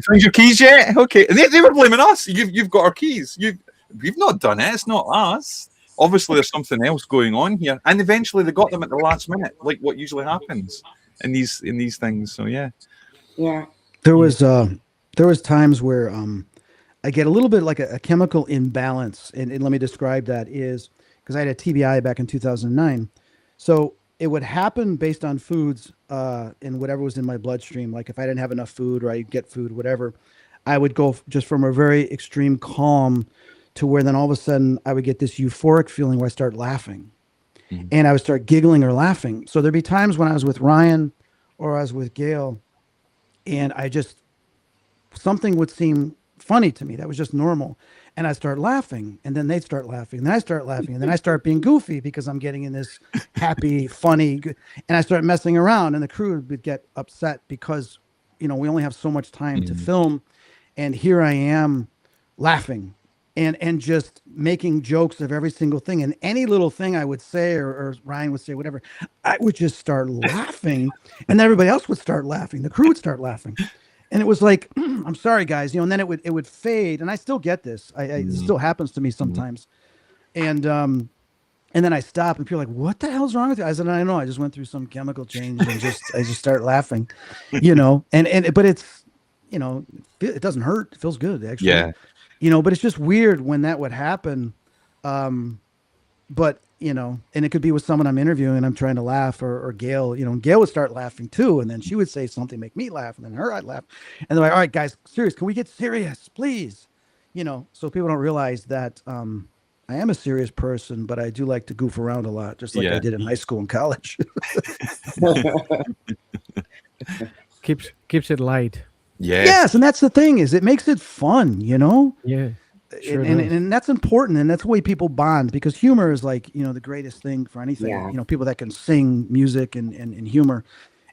found your keys yet? Okay." And they were blaming us. You've got our keys. We've not done it. It's not us. Obviously, there's something else going on here. And eventually, they got them at the last minute, like what usually happens in these things. So yeah. There was times where I get a little bit like a chemical imbalance, and let me describe that is because I had a TBI back in 2009. So it would happen based on foods and whatever was in my bloodstream. Like if I didn't have enough food or I get food, whatever, I would go just from a very extreme calm to where then all of a sudden I would get this euphoric feeling where I start laughing and I would start giggling or laughing. So there'd be times when I was with Ryan or I was with Gail and something would seem funny to me. That was just normal. And I start laughing and then they'd start laughing and then I start laughing and then I start being goofy because I'm getting in this happy, funny, and I start messing around and the crew would get upset because, we only have so much time to film. And here I am laughing and just making jokes of every single thing. And any little thing I would say or Ryan would say, whatever, I would just start laughing and everybody else would start laughing. The crew would start laughing. And it was like, I'm sorry, guys, and then it would fade. And I still get this. It still happens to me sometimes. And then I stop and people are like, what the hell's wrong with you? I said, I know. I just went through some chemical change and I just start laughing, but it's, it doesn't hurt. It feels good, actually. Yeah. But it's just weird when that would happen. But, and it could be with someone I'm interviewing and I'm trying to laugh or Gail, and Gail would start laughing too. And then she would say something, make me laugh. And then I'd laugh. And they're like, all right, guys, serious. Can we get serious, please? So people don't realize that I am a serious person, but I do like to goof around a lot, just like I did in high school and college. Keeps it light. Yes, and that's the thing is it makes it fun, Yeah. Sure and that's important, and that's the way people bond because humor is like the greatest thing for anything. Yeah. People that can sing music and humor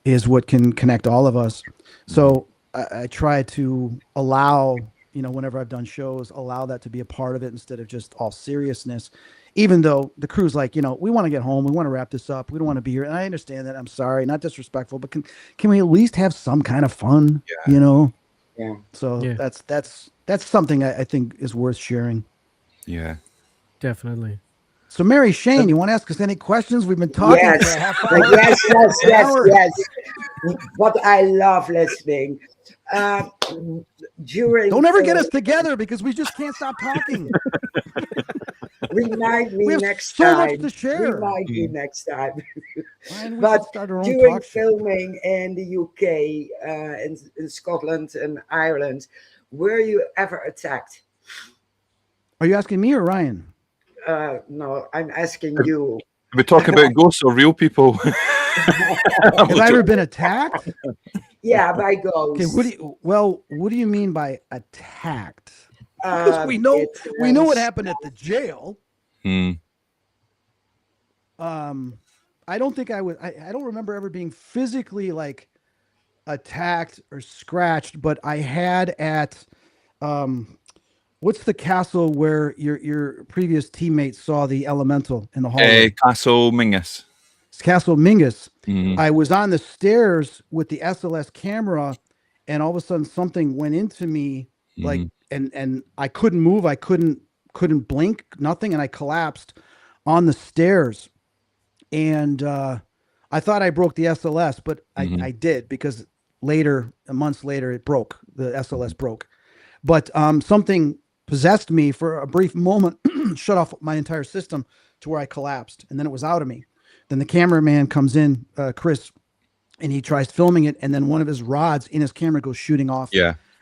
is what can connect all of us. So I try to allow whenever I've done shows, allow that to be a part of it instead of just all seriousness. Even though the crew's like, we want to get home, we want to wrap this up, we don't want to be here, and I understand that. I'm sorry, not disrespectful, but can we at least have some kind of fun? Yeah. So that's something I think is worth sharing. Yeah. Definitely. So Mary Shane, you want to ask us any questions? We've been talking for a half hour. Yes. But I love listening. Don't ever get us together because we just can't stop talking. Remind me We have next so time. much to share. Remind me next time. Ryan, we But should start our own during talk show. filming in the UK, in Scotland and Ireland, were you ever attacked? Are you asking me or Ryan? No, I'm asking you. We talk about ghosts or real people. Have I ever been attacked? Yeah, by ghosts. Okay, what do you mean by attacked? Because we know what happened at the jail. I don't think I was. I don't remember ever being physically like attacked or scratched, but I had at what's the castle where your previous teammates saw the elemental in the hallway? Castle Mingus. It's Castle Mingus. I was on the stairs with the SLS camera, and all of a sudden something went into me, like, and I couldn't move. I couldn't blink, nothing, and I collapsed on the stairs. And I thought I broke the SLS, but I did because months later, it broke. The SLS broke. But something possessed me for a brief moment, shut off my entire system to where I collapsed, and then it was out of me. Then the cameraman comes in, Chris, and he tries filming it, and then one of his rods in his camera goes shooting off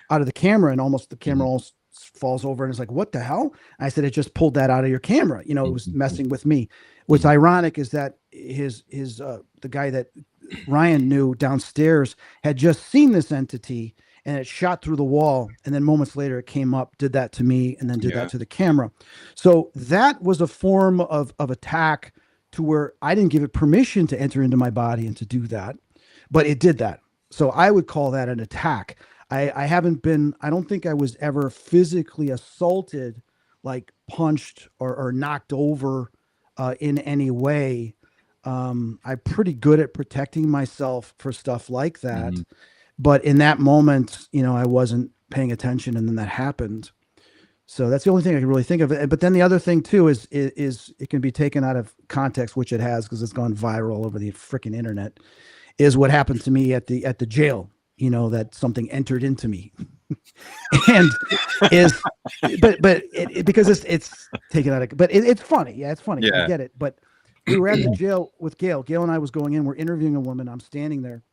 out of the camera, and almost the camera almost falls over, and it's like, what the hell? I said, it just pulled that out of your camera. It was messing with me. What's ironic is that the guy that Ryan knew downstairs had just seen this entity, and it shot through the wall, and then moments later it came up, did that to me, and then did that to the camera. So that was a form of attack to where I didn't give it permission to enter into my body and to do that, but it did that. So I would call that an attack. I don't think I was ever physically assaulted, like punched or knocked over in any way. I'm pretty good at protecting myself for stuff like that. But in that moment, I wasn't paying attention, and then that happened. So that's the only thing I can really think of. But then the other thing too is it can be taken out of context, which it has because it's gone viral all over the freaking internet. Is what happened to me at the jail. That something entered into me, and because it's taken out of. But it's funny. Yeah, it's funny. I get it. But we were at the jail with Gail. Gail and I was going in. We're interviewing a woman. I'm standing there,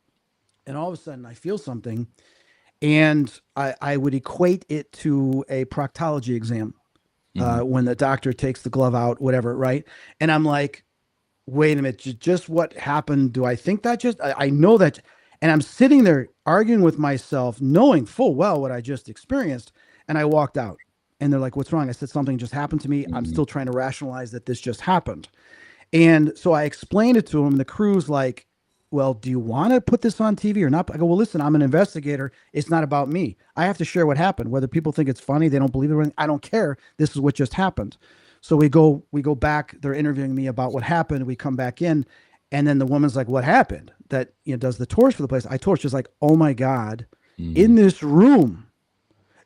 and all of a sudden I feel something, and I would equate it to a proctology exam when the doctor takes the glove out, whatever, right? And I'm like, wait a minute, just what happened? Do I think that I know that? And I'm sitting there arguing with myself, knowing full well what I just experienced. And I walked out, and they're like, what's wrong? I said, something just happened to me. I'm still trying to rationalize that this just happened. And so I explained it to him. The crew's like, well, do you want to put this on TV or not? I go, well, listen, I'm an investigator. It's not about me. I have to share what happened. Whether people think it's funny, they don't believe it, I don't care. This is what just happened. So we go back. They're interviewing me about what happened. We come back in, and then the woman's like, what happened? That, does the tours for the place. I told her, she's like, oh my God, in this room,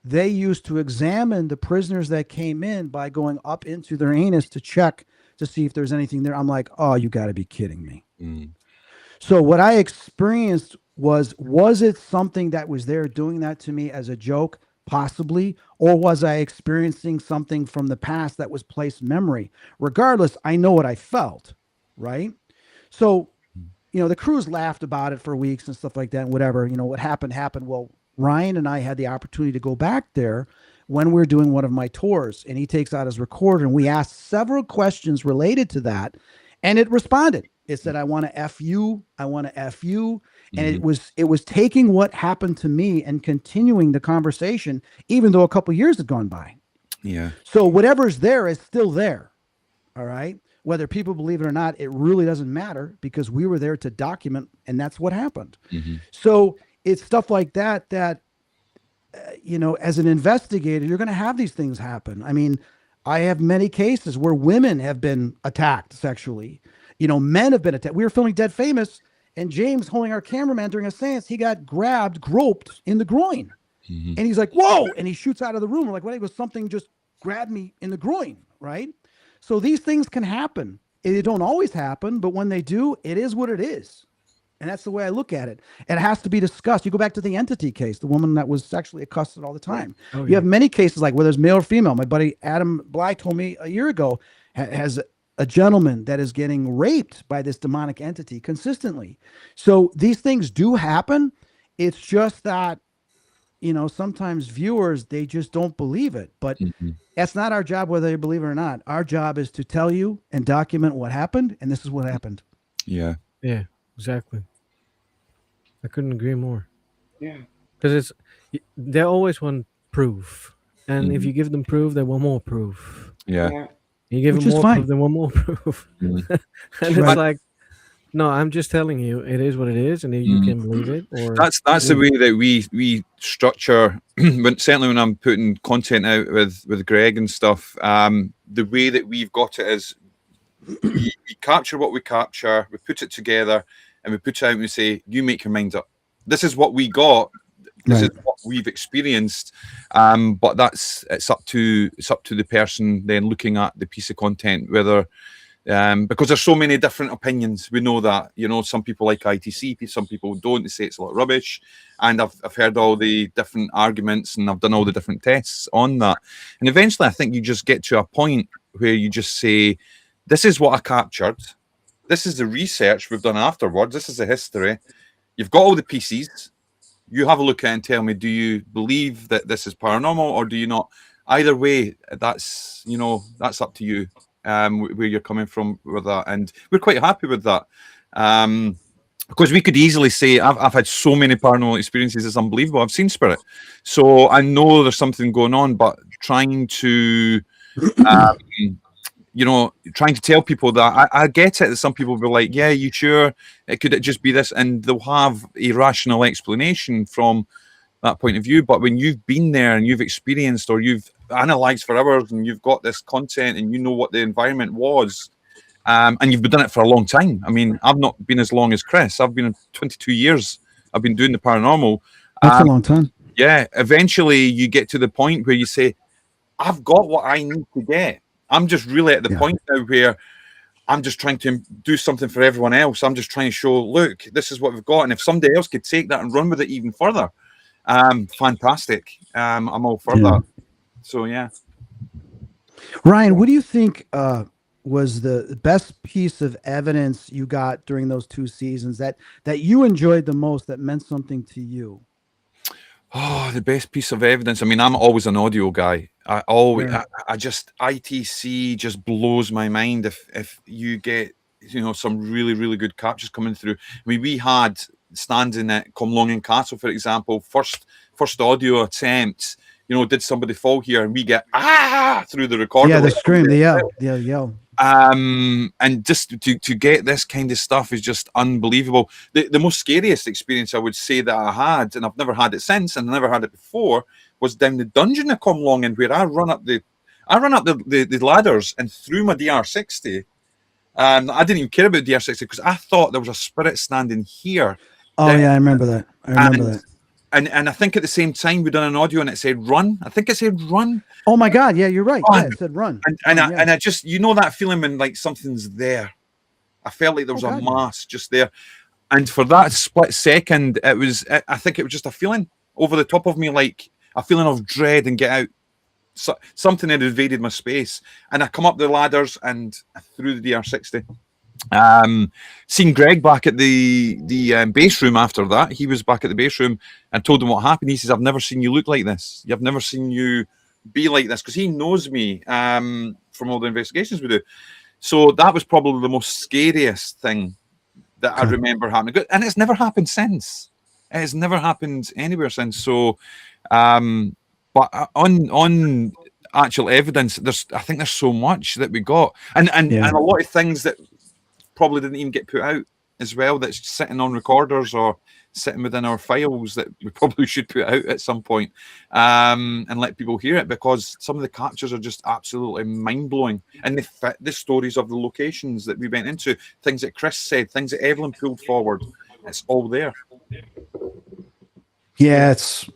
they used to examine the prisoners that came in by going up into their anus to check to see if there's anything there. I'm like, oh, you got to be kidding me. So what I experienced was it something that was there doing that to me as a joke? Possibly. Or was I experiencing something from the past that was placed memory? Regardless, I know what I felt, right? So, the crews laughed about it for weeks and stuff like that and whatever. What happened. Well, Ryan and I had the opportunity to go back there when we were doing one of my tours, and he takes out his recorder, and we asked several questions related to that, and it responded. It said, I want to F you. I want to F you. And it was taking what happened to me and continuing the conversation, even though a couple of years had gone by. Yeah. So whatever's there is still there. All right. Whether people believe it or not, it really doesn't matter, because we were there to document, and that's what happened. So it's stuff like that, as an investigator, you're going to have these things happen. I mean, I have many cases where women have been attacked sexually. Men have been attacked. We were filming Dead Famous, and James, holding our cameraman during a seance, he got groped in the groin. And he's like, whoa, and he shoots out of the room. We're like, well, it was something just grabbed me in the groin, right? So these things can happen. They don't always happen, but when they do, it is what it is. And that's the way I look at it. And it has to be discussed. You go back to the Entity case, the woman that was sexually accosted all the time. You have many cases like where there's male or female. My buddy Adam Bly told me a year ago, has a gentleman that is getting raped by this demonic entity consistently. So these things do happen. It's just that, sometimes viewers, they just don't believe it. But that's not our job, whether they believe it or not. Our job is to tell you and document what happened. And this is what happened. Yeah. Yeah, exactly. I couldn't agree more. Yeah. Because they always want proof. And if you give them proof, they want more proof. Yeah. You give Which them is more fine. proof, they want more proof. And it's like, no, I'm just telling you, it is what it is, and you can believe it. Or that's the way that we structure. Certainly, when I'm putting content out with Greg and stuff, the way that we've got it is we capture what we capture, we put it together, and we put it out and we say, you make your mind up. This is what we got. This is what we've experienced. But it's up to the person then looking at the piece of content, whether because there's so many different opinions. We know that, some people like ITC, some people don't. They say it's a lot of rubbish. And I've heard all the different arguments, and I've done all the different tests on that. And eventually I think you just get to a point where you just say, this is what I captured. This is the research we've done afterwards. This is the history. You've got all the pieces. You have a look at it and tell me, do you believe that this is paranormal or do you not? Either way, that's up to you, where you're coming from with that. And we're quite happy with that. Because we could easily say, I've had so many paranormal experiences, it's unbelievable. I've seen spirit. So I know there's something going on, but trying to trying to tell people that I get it, that some people will be like, yeah, you sure? Could it just be this? And they'll have a rational explanation from that point of view. But when you've been there and you've experienced, or you've analyzed for hours and you've got this content and you know what the environment was, and you've been doing it for a long time. I mean, I've not been as long as Chris. I've been 22 years. I've been doing the paranormal. That's a long time. Yeah. Eventually you get to the point where you say, I've got what I need to get. I'm just really at the point now where I'm just trying to do something for everyone else. I'm just trying to show, look, this is what we've got. And if somebody else could take that and run with it even further, fantastic. I'm all for that. So, yeah. Ryan, what do you think was the best piece of evidence you got during those 2 seasons that you enjoyed the most, that meant something to you? Oh, the best piece of evidence. I mean, I'm always an audio guy. I always, Sure. I just ITC just blows my mind if you get some really really good captures coming through. I mean, we had standing at Comlongan Castle, for example, first audio attempt. Did somebody fall here? And we get through the recorder. Yeah, the Like scream, the yell, the yell. and just to get this kind of stuff is just unbelievable. The most scariest experience I would say that I had, and I've never had it since, and I never had it before, was down the dungeon of Comlongan, where I run up the ladders and through my DR60. I didn't even care about DR60 because I thought there was a spirit standing here. Oh yeah, I remember that. I remember that. And I think at the same time we done an audio and it said run. I think it said run. Oh my God! Yeah, you're right. Oh, Yeah, it said run. And Run, yeah. I just that feeling when like something's there. I felt like there was Oh, a God, yeah. mass just there, and for that split second, it was. I think it was just a feeling over the top of me, like a feeling of dread and get out. So, something had invaded my space, and I come up the ladders and through the DR60. Seen Greg back at the base room after that. He was back at the base room and told him what happened. He says, "I've never seen you look like this. I've never seen you be like this," because he knows me from all the investigations we do. So that was probably the most scariest thing that I remember happening, and it's never happened since. It has never happened anywhere since. So, but on actual evidence, I think there's so much that we got, and Yeah. a lot of things that probably didn't even get put out as well, that's sitting on recorders or sitting within our files that we probably should put out at some point, and let people hear it, because some of the captures are just absolutely mind-blowing, and they fit the stories of the locations that we went into, things that Chris said, things that Evelyn pulled forward. It's all there. Yeah, it's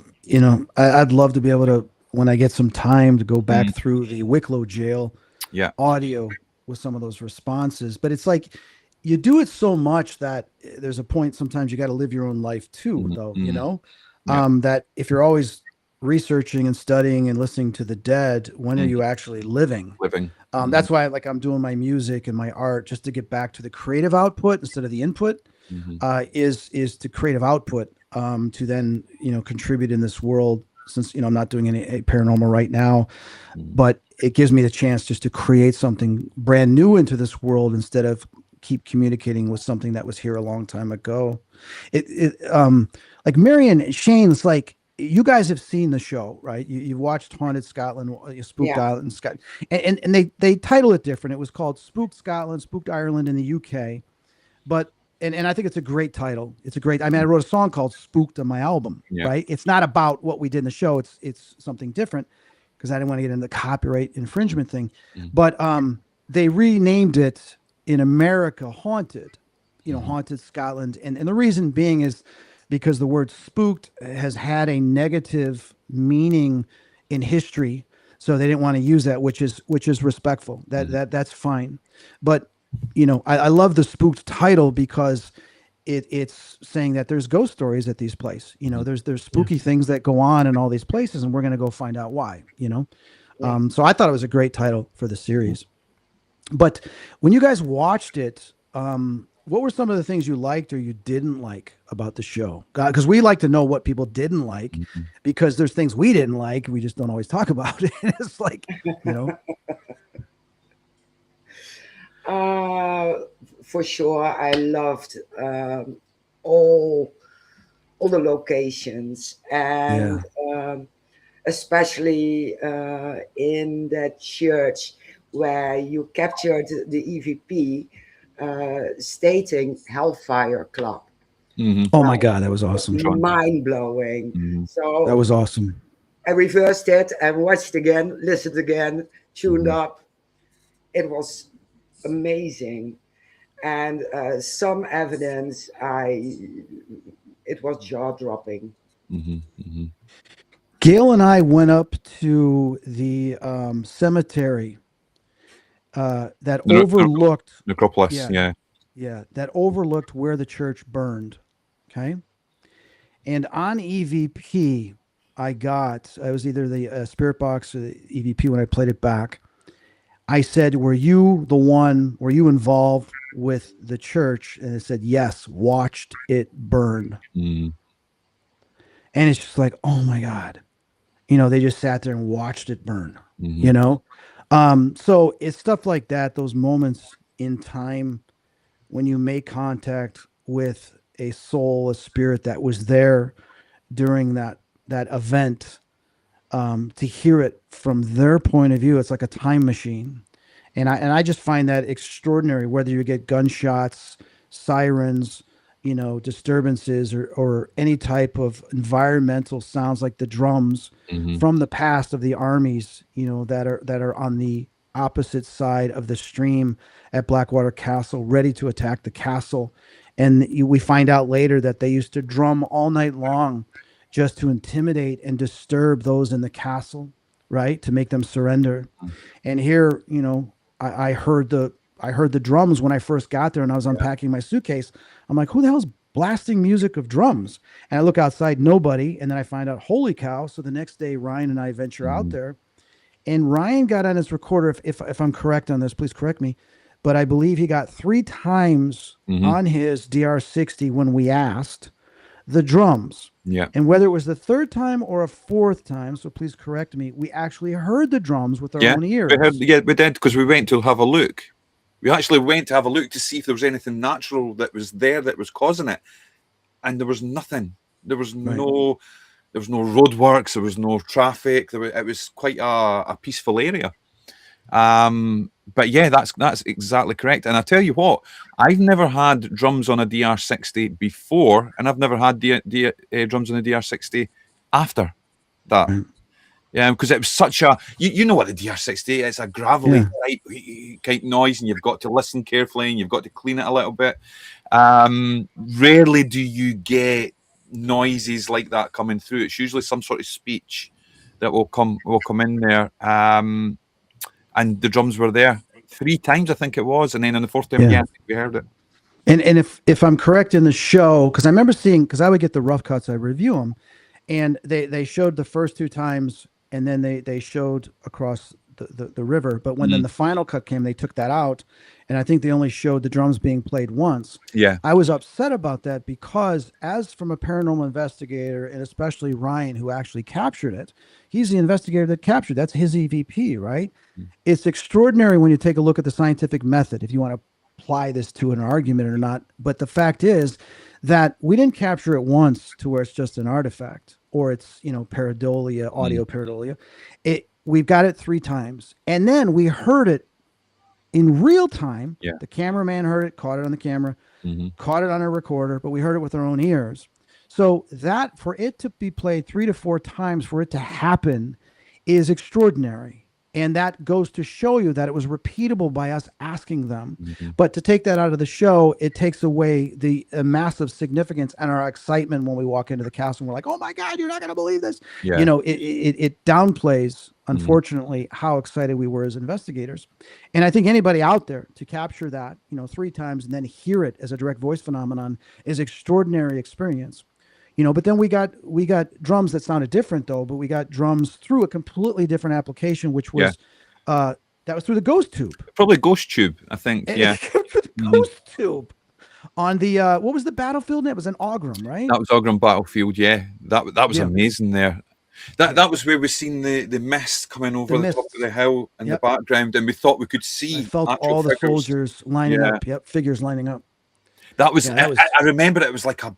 I'd love to be able to, when I get some time, to go back through the Wicklow jail audio with some of those responses. But it's like you do it so much that there's a point sometimes you got to live your own life too, though, that if you're always researching and studying and listening to the dead, when are you actually living? That's why I'm doing my music and my art, just to get back to the creative output instead of the input. Is to creative output, to then contribute in this world, since I'm not doing any paranormal right now, but it gives me the chance just to create something brand new into this world instead of keep communicating with something that was here a long time ago. Like Marion, Shane's, like, you guys have seen the show, right? You've watched Haunted Scotland, Spooked Ireland, Scotland, and they title it different. It was called Spooked Scotland, Spooked Ireland in the UK, but and I think it's a great title. It's a great. I mean, I wrote a song called "Spooked" on my album. Right? It's not about what we did in the show. It's something different, because I didn't want to get into the copyright infringement thing. But they renamed it in America Haunted, Haunted Scotland, and the reason being is because the word spooked has had a negative meaning in history, so they didn't want to use that, which is respectful. That's fine, but I love the spooked title because it's saying that there's ghost stories at these places. There's spooky things that go on in all these places, and we're going to go find out why. So I thought it was a great title for the series. But when you guys watched it, what were some of the things you liked or you didn't like about the show? Because we like to know what people didn't like, because there's things we didn't like. We just don't always talk about it. It's like, For sure, I loved all the locations, and especially in that church where you captured the EVP stating Hellfire Club. Oh my God, that was awesome! Mind blowing. So that was awesome. I reversed it and watched again, listened again, tuned up. It was amazing, and some evidence it was jaw-dropping. Gail and I went up to the cemetery that overlooked necropolis. That overlooked where the church burned. Okay, and on EVP, it was either the Spirit Box or the EVP when I played it back. I said, were you involved with the church? And it said, yes, watched it burn. Mm. And it's just like, oh my God. They just sat there and watched it burn, Mm-hmm. So it's stuff like that, those moments in time when you make contact with a soul, a spirit that was there during that event, to hear it from their point of view, it's like a time machine. And I just find that extraordinary, whether you get gunshots, sirens, disturbances, or any type of environmental sounds like the drums Mm-hmm. from the past of the armies, that are on the opposite side of the stream at Blackwater Castle, ready to attack the castle. And we find out later that they used to drum all night long just to intimidate and disturb those in the castle, right? To make them surrender. And here, I heard the drums when I first got there, and I was unpacking my suitcase. I'm like, who the hell's blasting music of drums? And I look outside, nobody. And then I find out, holy cow. So the next day, Ryan and I venture out there, and Ryan got on his recorder. If I'm correct on this, please correct me. But I believe he got 3 times on his DR60 when we asked the drums. Yeah. And whether it was the 3rd time or a 4th time, so please correct me, we actually heard the drums with our own ears. We did, because we went to have a look. We actually went to have a look to see if there was anything natural that was there that was causing it, and there was nothing. There was no roadworks. There was no traffic. It was quite a peaceful area. But yeah, that's exactly correct. And I tell you what, I've never had drums on a DR60 before, and I've never had drums on a DR60 after that. Yeah, because it was such a you know what the DR60 is, a gravelly type noise, and you've got to listen carefully, and you've got to clean it a little bit. Rarely do you get noises like that coming through. It's usually some sort of speech that will come in there. And the drums were there 3 times, I think it was, and then on the 4th time, I think we heard it. And if I'm correct in the show, because I remember seeing, because I would get the rough cuts, I review them, and they showed the first 2 times, and then they showed across the river. But when then the final cut came, they took that out, and I think they only showed the drums being played once. Yeah, I was upset about that, because as from a paranormal investigator, and especially Ryan, who actually captured it, he's the investigator that captured. That's his EVP, right? It's extraordinary when you take a look at the scientific method, if you want to apply this to an argument or not. But the fact is that we didn't capture it once to where it's just an artifact, or it's, pareidolia, audio pareidolia. We've got it 3 times, and then we heard it in real time. Yeah. The cameraman heard it, caught it on the camera, caught it on a recorder, but we heard it with our own ears. So that, for it to be played 3 to 4 times, for it to happen, is extraordinary. And that goes to show you that it was repeatable by us asking them. But to take that out of the show, it takes away the massive significance and our excitement when we walk into the castle. And we're like, oh my God, you're not going to believe this. Yeah. It downplays, unfortunately, how excited we were as investigators. And I think anybody out there to capture that, 3 times and then hear it as a direct voice phenomenon is extraordinary experience. But then we got drums that sounded different, though. But we got drums through a completely different application, which was that was through the ghost tube. Probably ghost tube, I think. Through the ghost tube on the what was the battlefield? It was an Augram, right? That was Augram Battlefield. Yeah, that was amazing there. That was where we seen the mist coming over the top of the hill in the background, and we thought we could see. I felt all the soldiers lining up. Yep, figures lining up. That was. I remember it was like a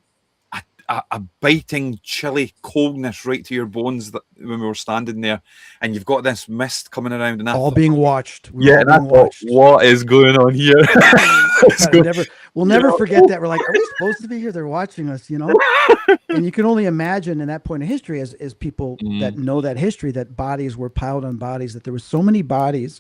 biting, chilly coldness right to your bones when we were standing there, and you've got this mist coming around, and all being watched. And I thought, what is going on here? We'll never forget that. We're like, are we supposed to be here? They're watching us, And you can only imagine in that point of history, as people that know that history, that bodies were piled on bodies, that there were so many bodies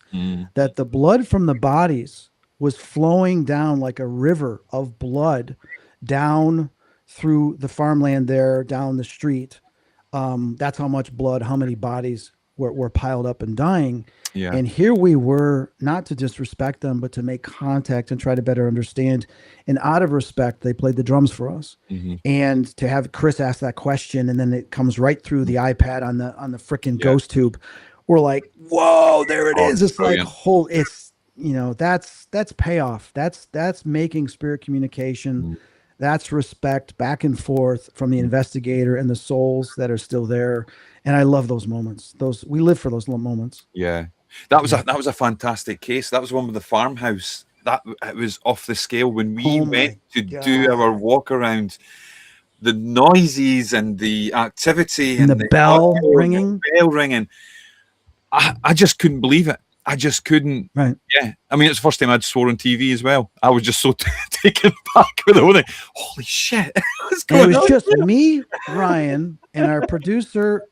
that the blood from the bodies was flowing down like a river of blood down through the farmland there, down the street. That's how much blood, how many bodies were piled up and dying. Yeah. And here we were, not to disrespect them, but to make contact and try to better understand. And out of respect, they played the drums for us. And to have Chris ask that question, and then it comes right through the iPad on the freaking ghost tube. we're like, whoa, there it Oh, is. It's like brilliant. it's that's payoff. That's making spirit communication. That's respect back and forth from the investigator and the souls that are still there. And I love those moments. Those we live for those moments. Yeah, that was a fantastic case. That was one with the farmhouse. That it was off the scale when we Oh went my to do our God. walk around. The noises and the activity And the and the bell audio and the ringing. bell ringing. I just couldn't believe it. I just couldn't. Right. Yeah, I mean, it's the first time I'd swore on TV as well. I was just so taken back with the whole thing. Holy shit, what's And it going was on just here? me, Ryan, and our producer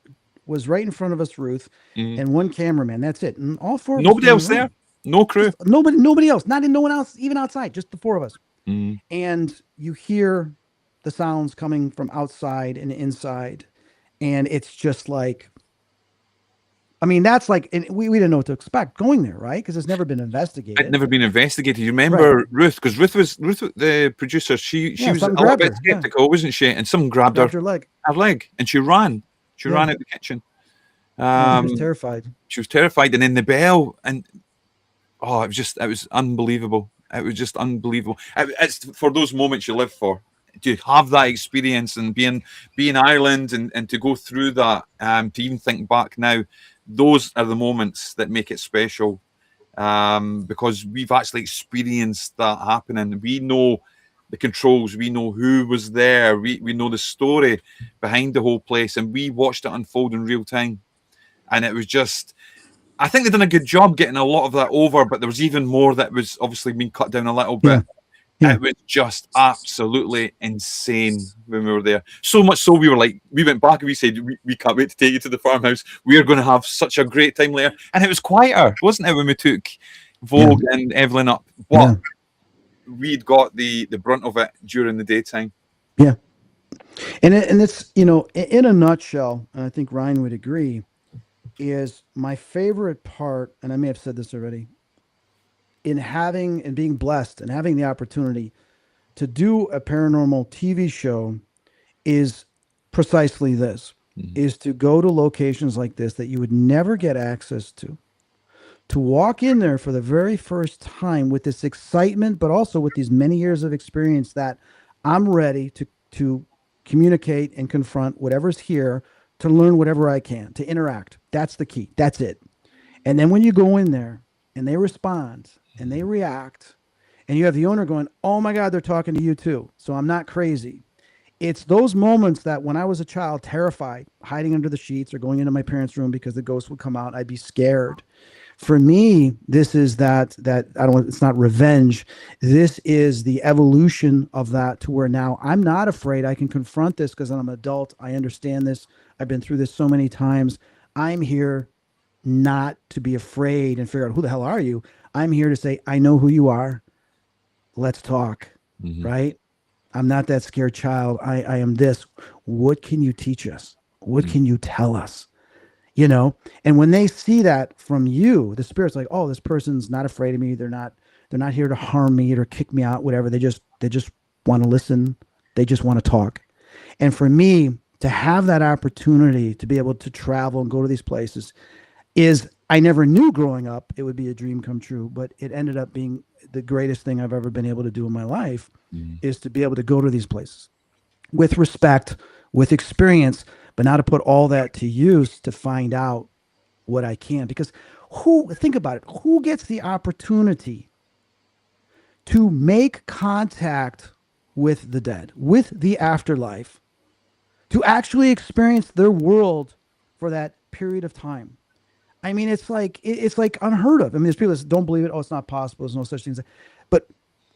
was right in front of us, Ruth, Mm. and one cameraman. That's it. And all four of us Nobody were in else the there. room. No crew. Just nobody else. No one else, even outside, just the four of us. Mm. And you hear the sounds coming from outside and inside. And it's just like, I mean, that's like, and we didn't know what to expect going there, right? Because it's never been It'd investigated. never been investigated. You Right. remember Ruth? Because Ruth, the producer. She Yeah, was a something little grabbed bit her. Yeah. skeptical, wasn't she? And someone grabbed Grabbed her leg. her leg, and she ran. She Yeah. ran out the kitchen. She was terrified. She was terrified, and then the bell, and oh, it was unbelievable. It was just unbelievable. It's for those moments you live for, to have that experience and be in Ireland and to go through that. To even think back now, those are the moments that make it special. Because we've actually experienced that happening. We know the controls, we know who was there, we know the story behind the whole place, and we watched it unfold in real time. And it was just, I think they've done a good job getting a lot of that over, but there was even more that was obviously being cut down a little bit. Yeah. It was just absolutely insane when we were there. So much so we went back and we said, we can't wait to take you to the farmhouse. We are going to have such a great time later. And it was quieter, wasn't it, when we took Vogue and Evelyn up? But we'd got the brunt of it during the daytime. Yeah. And it's, in a nutshell, and I think Ryan would agree, is my favorite part, and I may have said this already, in having and being blessed and having the opportunity to do a paranormal TV show is precisely this, is to go to locations like this that you would never get access to walk in there for the very first time with this excitement, but also with these many years of experience that I'm ready to communicate and confront whatever's here, to learn whatever I can, to interact. That's the key. That's it. And then when you go in there and they respond and they react, and you have the owner going, oh my God, they're talking to you too. So I'm not crazy. It's those moments that when I was a child, terrified, hiding under the sheets or going into my parents' room because the ghost would come out, I'd be scared. For me, this is that I don't, it's not revenge. This is the evolution of that to where now I'm not afraid. I can confront this because I'm an adult. I understand this. I've been through this so many times. I'm here not to be afraid and figure out who the hell are you. I'm here to say, I know who you are. Let's talk. Right? I'm not that scared child. I am this. What can you teach us? What can you tell us? And when they see that from you, the spirit's like, oh, this person's not afraid of me. They're not here to harm me or kick me out, whatever. They just want to listen. They just want to talk. And for me to have that opportunity to be able to travel and go to these places is, I never knew growing up it would be a dream come true, but it ended up being the greatest thing I've ever been able to do in my life, is to be able to go to these places with respect, with experience, but now to put all that to use to find out what I can. Because think about it, who gets the opportunity to make contact with the dead, with the afterlife, to actually experience their world for that period of time? I mean, it's like unheard of. I mean, there's people that don't believe it. Oh, it's not possible. There's no such thing. But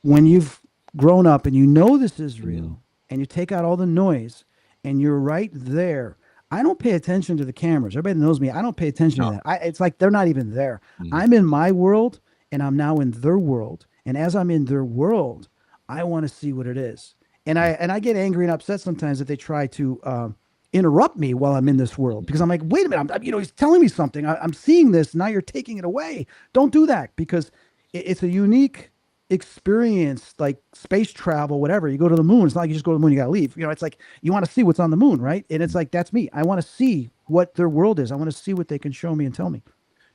when you've grown up and you know this is real, and you take out all the noise, and you're right there. I don't pay attention to the cameras. Everybody knows me. I don't pay attention to that. It's like they're not even there. I'm in my world, and I'm now in their world. And as I'm in their world, I want to see what it is. And I get angry and upset sometimes if they try to interrupt me while I'm in this world, because I'm like, wait a minute, he's telling me something. I'm seeing this. Now you're taking it away. Don't do that, because it's a unique experience, like space travel, whatever. You go to the moon. It's not like you just go to the moon, you got to leave. It's like you want to see what's on the moon, right? And it's like, that's me. I want to see what their world is. I want to see what they can show me and tell me.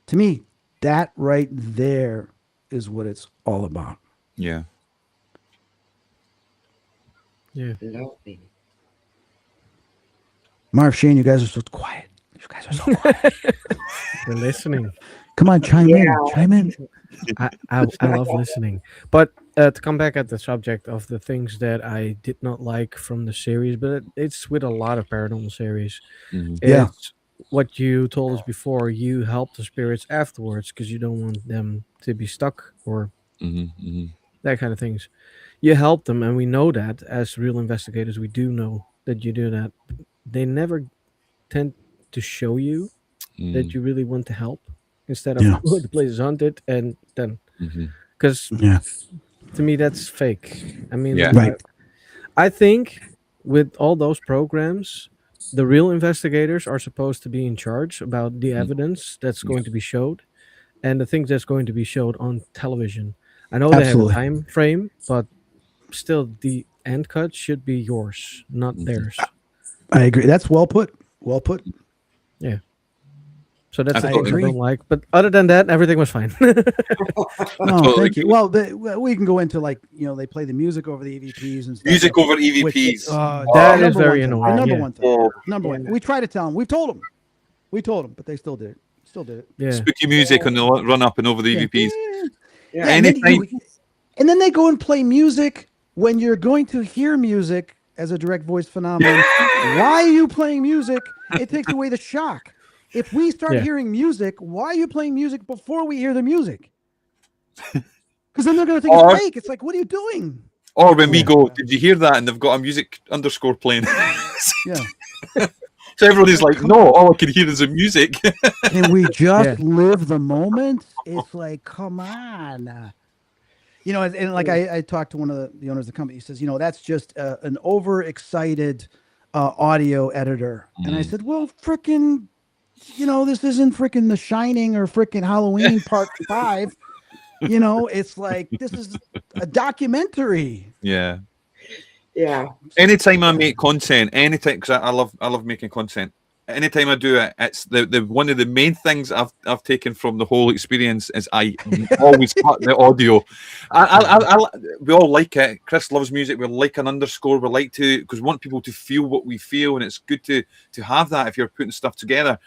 To me, that right there is what it's all about. Yeah. Yeah. Lovely. Marv, Shane, you guys are so quiet. You guys are so quiet. We're listening. Come on, chime in. Yeah. Chime in. I love listening. But to come back at the subject of the things that I did not like from the series, but it's with a lot of paranormal series. Mhm. Yeah. It's what you told us before. You help the spirits afterwards because you don't want them to be stuck or Mhm. Mhm. that kind of things. You help them, and we know that as real investigators, we do know that you do that. They never tend to show you that Mm. you really want to help instead of Yeah. oh, the place is haunted and then Mhm. because Yeah. to me that's fake. I mean, Yeah. Right. I think with all those programs, the real investigators are supposed to be in charge about the Mm. evidence that's Yeah. going to be showed and the things that's going to be showed on television. I know they have a Absolutely. time frame, but still the end cut should be yours, not Mhm. theirs. I agree. That's well put. Well put. Yeah. So that's the I things I agree. don't like. But other than that, everything was fine. No, totally thank you. agree. Well, we can go into like they play the music over the EVPs and stuff. Music over which, EVPs. That the is number very one thing. annoying, The number yeah. one thing. Oh, Number one. Yeah. We try to tell them. We told them, but they still did it. Still did it. Yeah. spooky music on the run up and over the Yeah. EVPs. Yeah. And then, Anytime. and then they go and play music when you're going to hear music as a direct voice phenomenon. Why are you playing music? It takes away the shock. If we start Yeah. hearing music, why are you playing music before we hear the music? Because then they're going to think Or- it's fake. It's like, what are you doing? Or when we Yeah. go, did you hear that? And they've got a music underscore playing. Yeah. So everybody's like, no, all I can hear is the music. Can we just Yeah. live the moment? It's like, come on. And like I talked to one of the owners of the company. He says, that's just an overexcited audio editor. And I Mm. said, well, frickin', this isn't frickin' The Shining or frickin' Halloween Part 5. It's like, this is a documentary. Yeah. Yeah. Anytime I make content, anytime, because I love making content. Anytime I do it, it's the one of the main things I've taken from the whole experience is I always cut the audio. We all like it. Chris loves music. We like an underscore. We like to because we want people to feel what we feel, and it's good to have that if you're putting stuff together.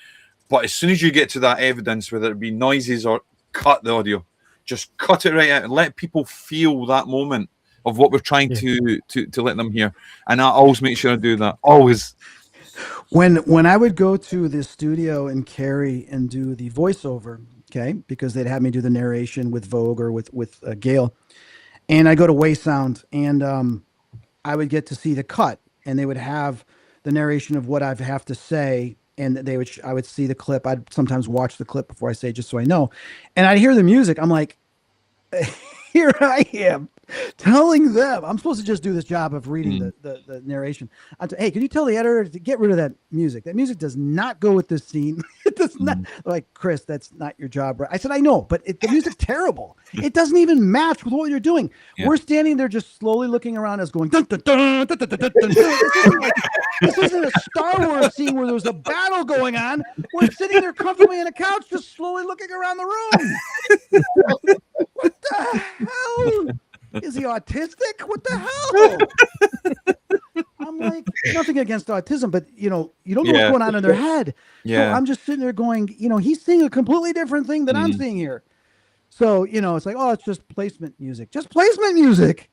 But as soon as you get to that evidence, whether it be noises or cut the audio, just cut it right out and let people feel that moment of what we're trying to let them hear. And I always make sure I do that. Always. When I would go to the studio in Cary and do the voiceover, okay, because they'd have me do the narration with Vogue or with Gail, and I go to Waysound, and I would get to see the cut, and they would have the narration of what I have to say, and I would see the clip. I'd sometimes watch the clip before I say it, just so I know, and I'd hear the music. I'm like, here I am telling them I'm supposed to just do this job of reading the narration. Hey, can you tell the editor to get rid of that music? That music does not go with this scene. It does not. Like, Chris, that's not your job, right? I said, I know, but the music's terrible. It doesn't even match with what you're doing. Yeah. We're standing there just slowly looking around us going, dun, dun, dun, dun, dun, dun, dun, dun. This isn't a Star Wars scene where there's a battle going on. We're sitting there comfortably on a couch just slowly looking around the room. What the hell? Is he autistic? What the hell? I'm like, nothing against autism, but you don't know what's going on in their head. Yeah. So I'm just sitting there going, he's seeing a completely different thing than I'm seeing here. So, it's like, oh, it's just placement music. Just placement music.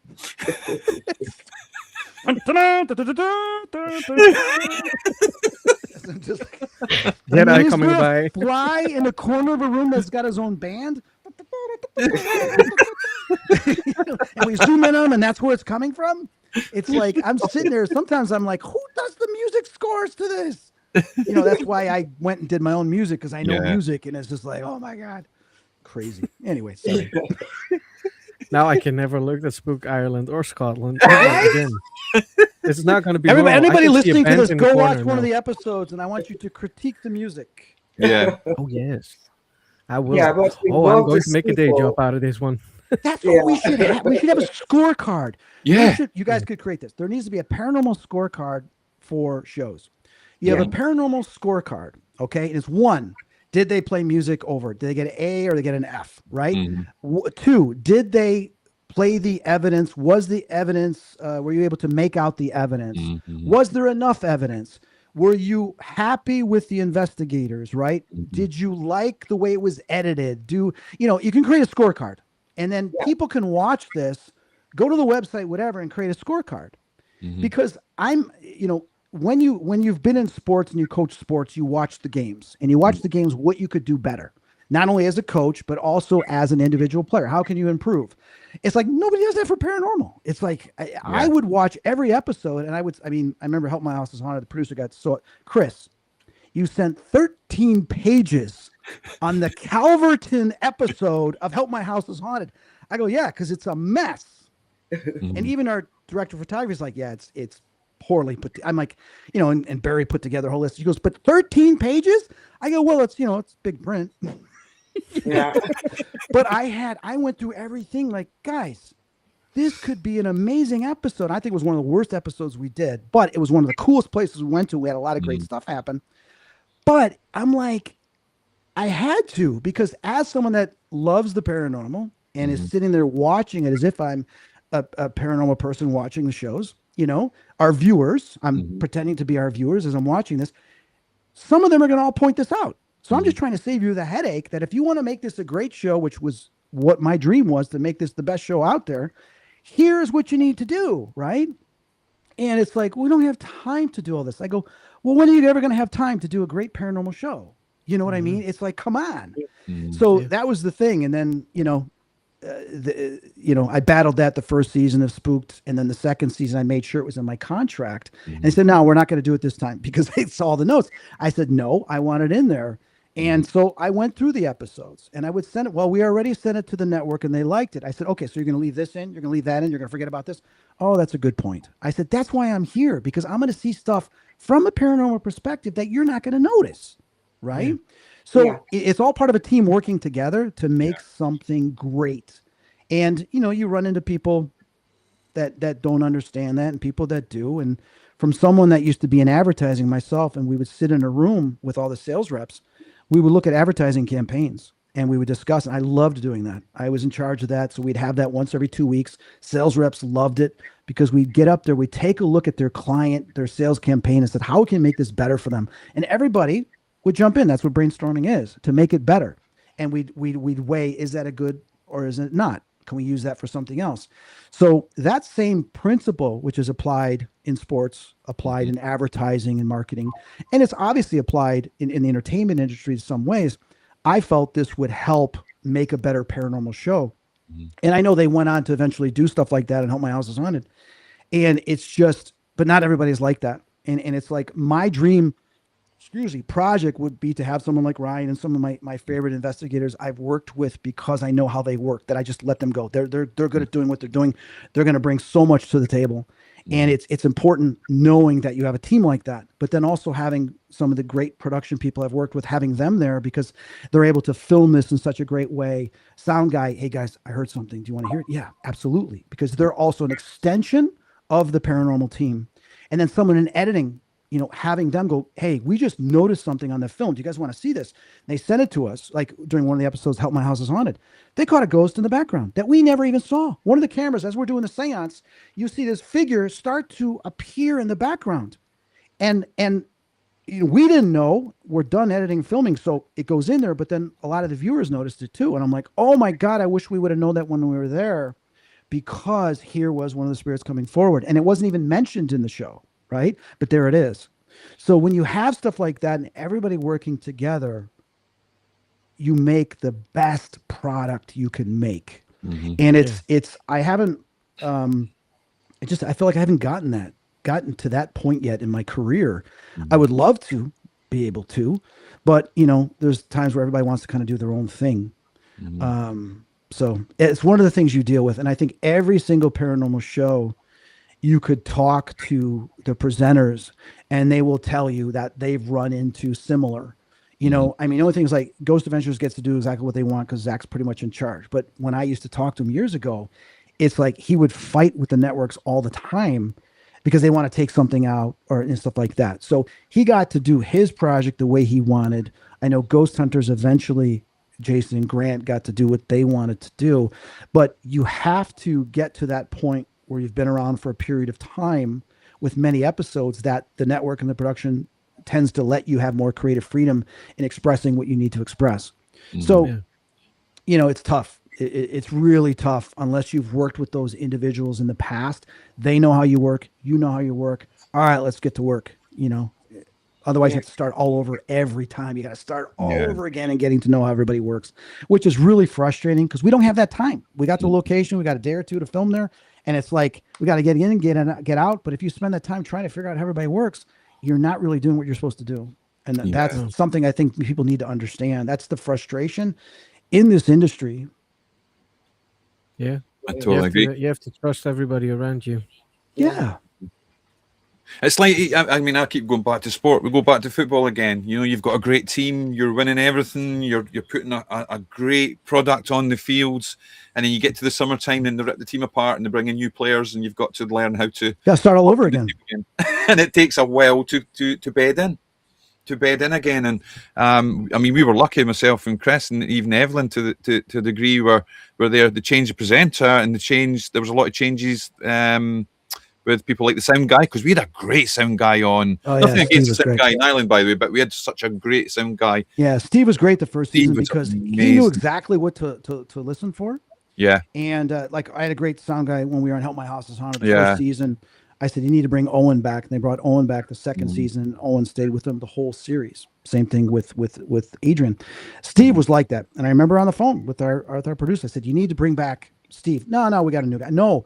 Just Jedi coming by. Fly in the corner of a room that's got his own band. And we zoom in on him, and that's where it's coming from. It's like I'm sitting there. Sometimes I'm like, who does the music scores to this? That's why I went and did my own music, because I know music, and it's just like, oh my god, crazy. Anyway, sorry. Now I can never look at Spook Ireland or Scotland ever again. It's not going to be. Anybody listening to this, go watch one now. of the episodes, and I want you to critique the music. Yeah. Oh yes, I will. Yeah, but we I'm want going to to make a day sequel. job out of this one. That's what we should have. We should have a scorecard. Yeah. You guys could create this. There needs to be a paranormal scorecard for shows. You have Yeah. a paranormal scorecard, okay? And it's one, did they play music over? Did they get an A or they get an F, right? Two, did they play the evidence? Was the evidence, were you able to make out the evidence? Was there enough evidence? Were you happy with the investigators, right? Did you like the way it was edited? You can create a scorecard, and then people can watch this, go to the website, whatever, and create a scorecard. Because when you've been in sports and you coach sports, you watch the games and you watch the games, what you could do better, not only as a coach, but also as an individual player. How can you improve? It's like nobody does that for paranormal. It's like I would watch every episode, and I remember Help My House is Haunted. The producer got Chris, you sent 13 pages on the Calverton episode of Help My House is Haunted. I go, yeah, because it's a mess. And even our director of photography is like, yeah, it's poorly put. I'm like, and Barry put together a whole list. He goes, but 13 pages? I go, well, it's big print. Yeah. But I went through everything like, guys, this could be an amazing episode. I think it was one of the worst episodes we did, but it was one of the coolest places we went to. We had a lot of great stuff happen. But I'm like, I had to, because as someone that loves the paranormal and is sitting there watching it as if I'm a paranormal person watching the shows, our viewers, I'm pretending to be our viewers as I'm watching this. Some of them are going to all point this out. So I'm just trying to save you the headache that if you want to make this a great show, which was what my dream was, to make this the best show out there, here's what you need to do, right? And it's like, we don't have time to do all this. I go, well, when are you ever going to have time to do a great paranormal show? You know what I mean? It's like, come on. So that was the thing. And then, I battled that the first season of Spooked, and then the second season I made sure it was in my contract. And they said, no, we're not going to do it this time, because they saw the notes. I said, no, I want it in there. And so I went through the episodes, and I would send it. Well, we already sent it to the network and they liked it. I said, okay, so you're going to leave this in, you're going to leave that in, you're going to forget about this. Oh, that's a good point. I said, that's why I'm here, because I'm going to see stuff from a paranormal perspective that you're not going to notice. Right. So it's all part of a team working together to make something great. And, you run into people that don't understand that, and people that do. And from someone that used to be in advertising myself, and we would sit in a room with all the sales reps, we would look at advertising campaigns and we would discuss. And I loved doing that. I was in charge of that. So we'd have that once every 2 weeks. Sales reps loved it, because we'd get up there, we'd take a look at their client, their sales campaign, and said, how can we make this better for them? And everybody would jump in. That's what brainstorming is, to make it better. And we'd weigh, is that a good or is it not? Can we use that for something else? So that same principle, which is applied in sports, applied in advertising and marketing, and it's obviously applied in the entertainment industry in some ways, I felt this would help make a better paranormal show. And I know they went on to eventually do stuff like that and Help My House is Haunted. And it's just, but not everybody's like that. And it's like my dream project would be to have someone like Ryan and some of my favorite investigators I've worked with, because I know how they work, that I just let them go. They're good at doing what they're doing. They're going to bring so much to the table. And it's important knowing that you have a team like that, but then also having some of the great production people I've worked with, having them there, because they're able to film this in such a great way. Sound guy, hey guys, I heard something. Do you want to hear it? Yeah, absolutely. Because they're also an extension of the paranormal team. And then someone in editing, having them go, hey, we just noticed something on the film. Do you guys want to see this? And they sent it to us, like during one of the episodes, Help My House is Haunted. They caught a ghost in the background that we never even saw. One of the cameras, as we're doing the seance, you see this figure start to appear in the background. And we didn't know. We're done editing, filming, so it goes in there, but then a lot of the viewers noticed it too. And I'm like, oh my God, I wish we would have known that when we were there, because here was one of the spirits coming forward. And it wasn't even mentioned in the show. Right. But there it is. So when you have stuff like that and everybody working together, you make the best product you can make. And I haven't, I feel like I haven't gotten to that point yet in my career. I would love to be able to, but there's times where everybody wants to kind of do their own thing. So it's one of the things you deal with. And I think every single paranormal show, you could talk to the presenters and they will tell you that they've run into similar, the only thing is like Ghost Adventures gets to do exactly what they want because Zach's pretty much in charge. But when I used to talk to him years ago, it's like he would fight with the networks all the time because they want to take something out or and stuff like that. So he got to do his project the way he wanted. I know Ghost Hunters eventually, Jason and Grant got to do what they wanted to do, but you have to get to that point where you've been around for a period of time with many episodes that the network and the production tends to let you have more creative freedom in expressing what you need to express. So, Yeah. it's tough. It's really tough unless you've worked with those individuals in the past. They know how you work. You know how you work. All right, let's get to work. Otherwise, you have to start all over every time. You got to start all Yeah. over again and getting to know how everybody works, which is really frustrating because we don't have that time. We got the location. We got a day or two to film there. And it's like, we got to get in and get out. But if you spend that time trying to figure out how everybody works, you're not really doing what you're supposed to do. And that's something I think people need to understand. That's the frustration in this industry. Yeah. I totally agree. You have to trust everybody around you. Yeah. It's like, I mean, I keep going back to sport. We go back to football again. You've got a great team. You're winning everything. You're putting a great product on the fields, and then you get to the summertime and they rip the team apart and they bring in new players, and you've got to learn how to start all over again. And it takes a while to bed in. To bed in again, and I mean, we were lucky, myself and Chris, and even Evelyn, to a degree, were there. They changed the presenter, and there was a lot of changes with people like the sound guy, because we had a great sound guy on. Oh, yeah, Nothing Steve against the was sound great. guy in Ireland, by the way, but we had such a great sound guy. Yeah, Steve was great the first Steve season was because he amazing. knew exactly what to listen for. Yeah, And like I had a great sound guy when we were on Help My House is Haunted the Yeah. first season. I said, you need to bring Owen back. And they brought Owen back the second season, and Owen stayed with them the whole series. Same thing with Adrian. Steve was like that. And I remember on the phone with our producer, I said, you need to bring back Steve. No, we got a new guy. No.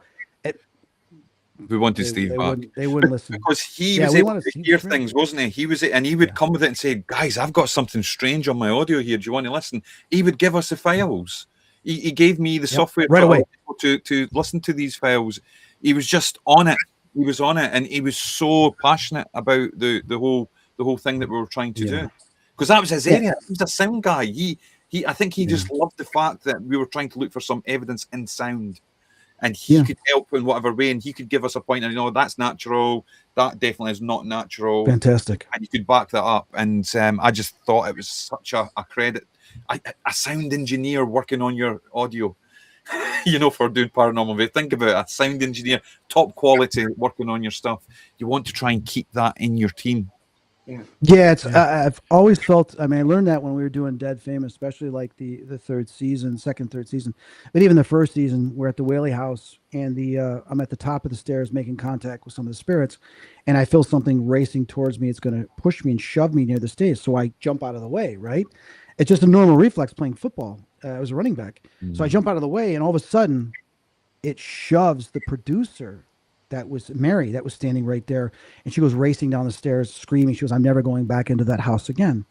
we wanted Steve back. They wouldn't listen. Because he Yeah, was we able wanted to Steve hear to things, wasn't he? He would come with it and say, "Guys, I've got something strange on my audio here. Do you want to listen?" He would give us the files. He gave me the software right away to listen to these files. He was just on it. He was on it, and he was so passionate about the whole thing that we were trying to do, because that was his area. He was a sound guy. I think he just loved the fact that we were trying to look for some evidence in sound. And he could help in whatever way, and he could give us a point, and that's natural. That definitely is not natural. Fantastic. And you could back that up. And I just thought it was such a credit. A sound engineer working on your audio, for doing paranormal. Think about it, a sound engineer, top quality, working on your stuff. You want to try and keep that in your team. Yeah, it's. I've always felt. I mean, I learned that when we were doing Dead Famous, especially like the third season, third season, but even the first season. We're at the Whaley House, and I'm at the top of the stairs making contact with some of the spirits, and I feel something racing towards me. It's going to push me and shove me near the stage, so I jump out of the way. Right? It's just a normal reflex playing football. I was a running back, so I jump out of the way, and all of a sudden, it shoves the producer. That was Mary that was standing right there. And she goes racing down the stairs screaming. She goes, I'm never going back into that house again.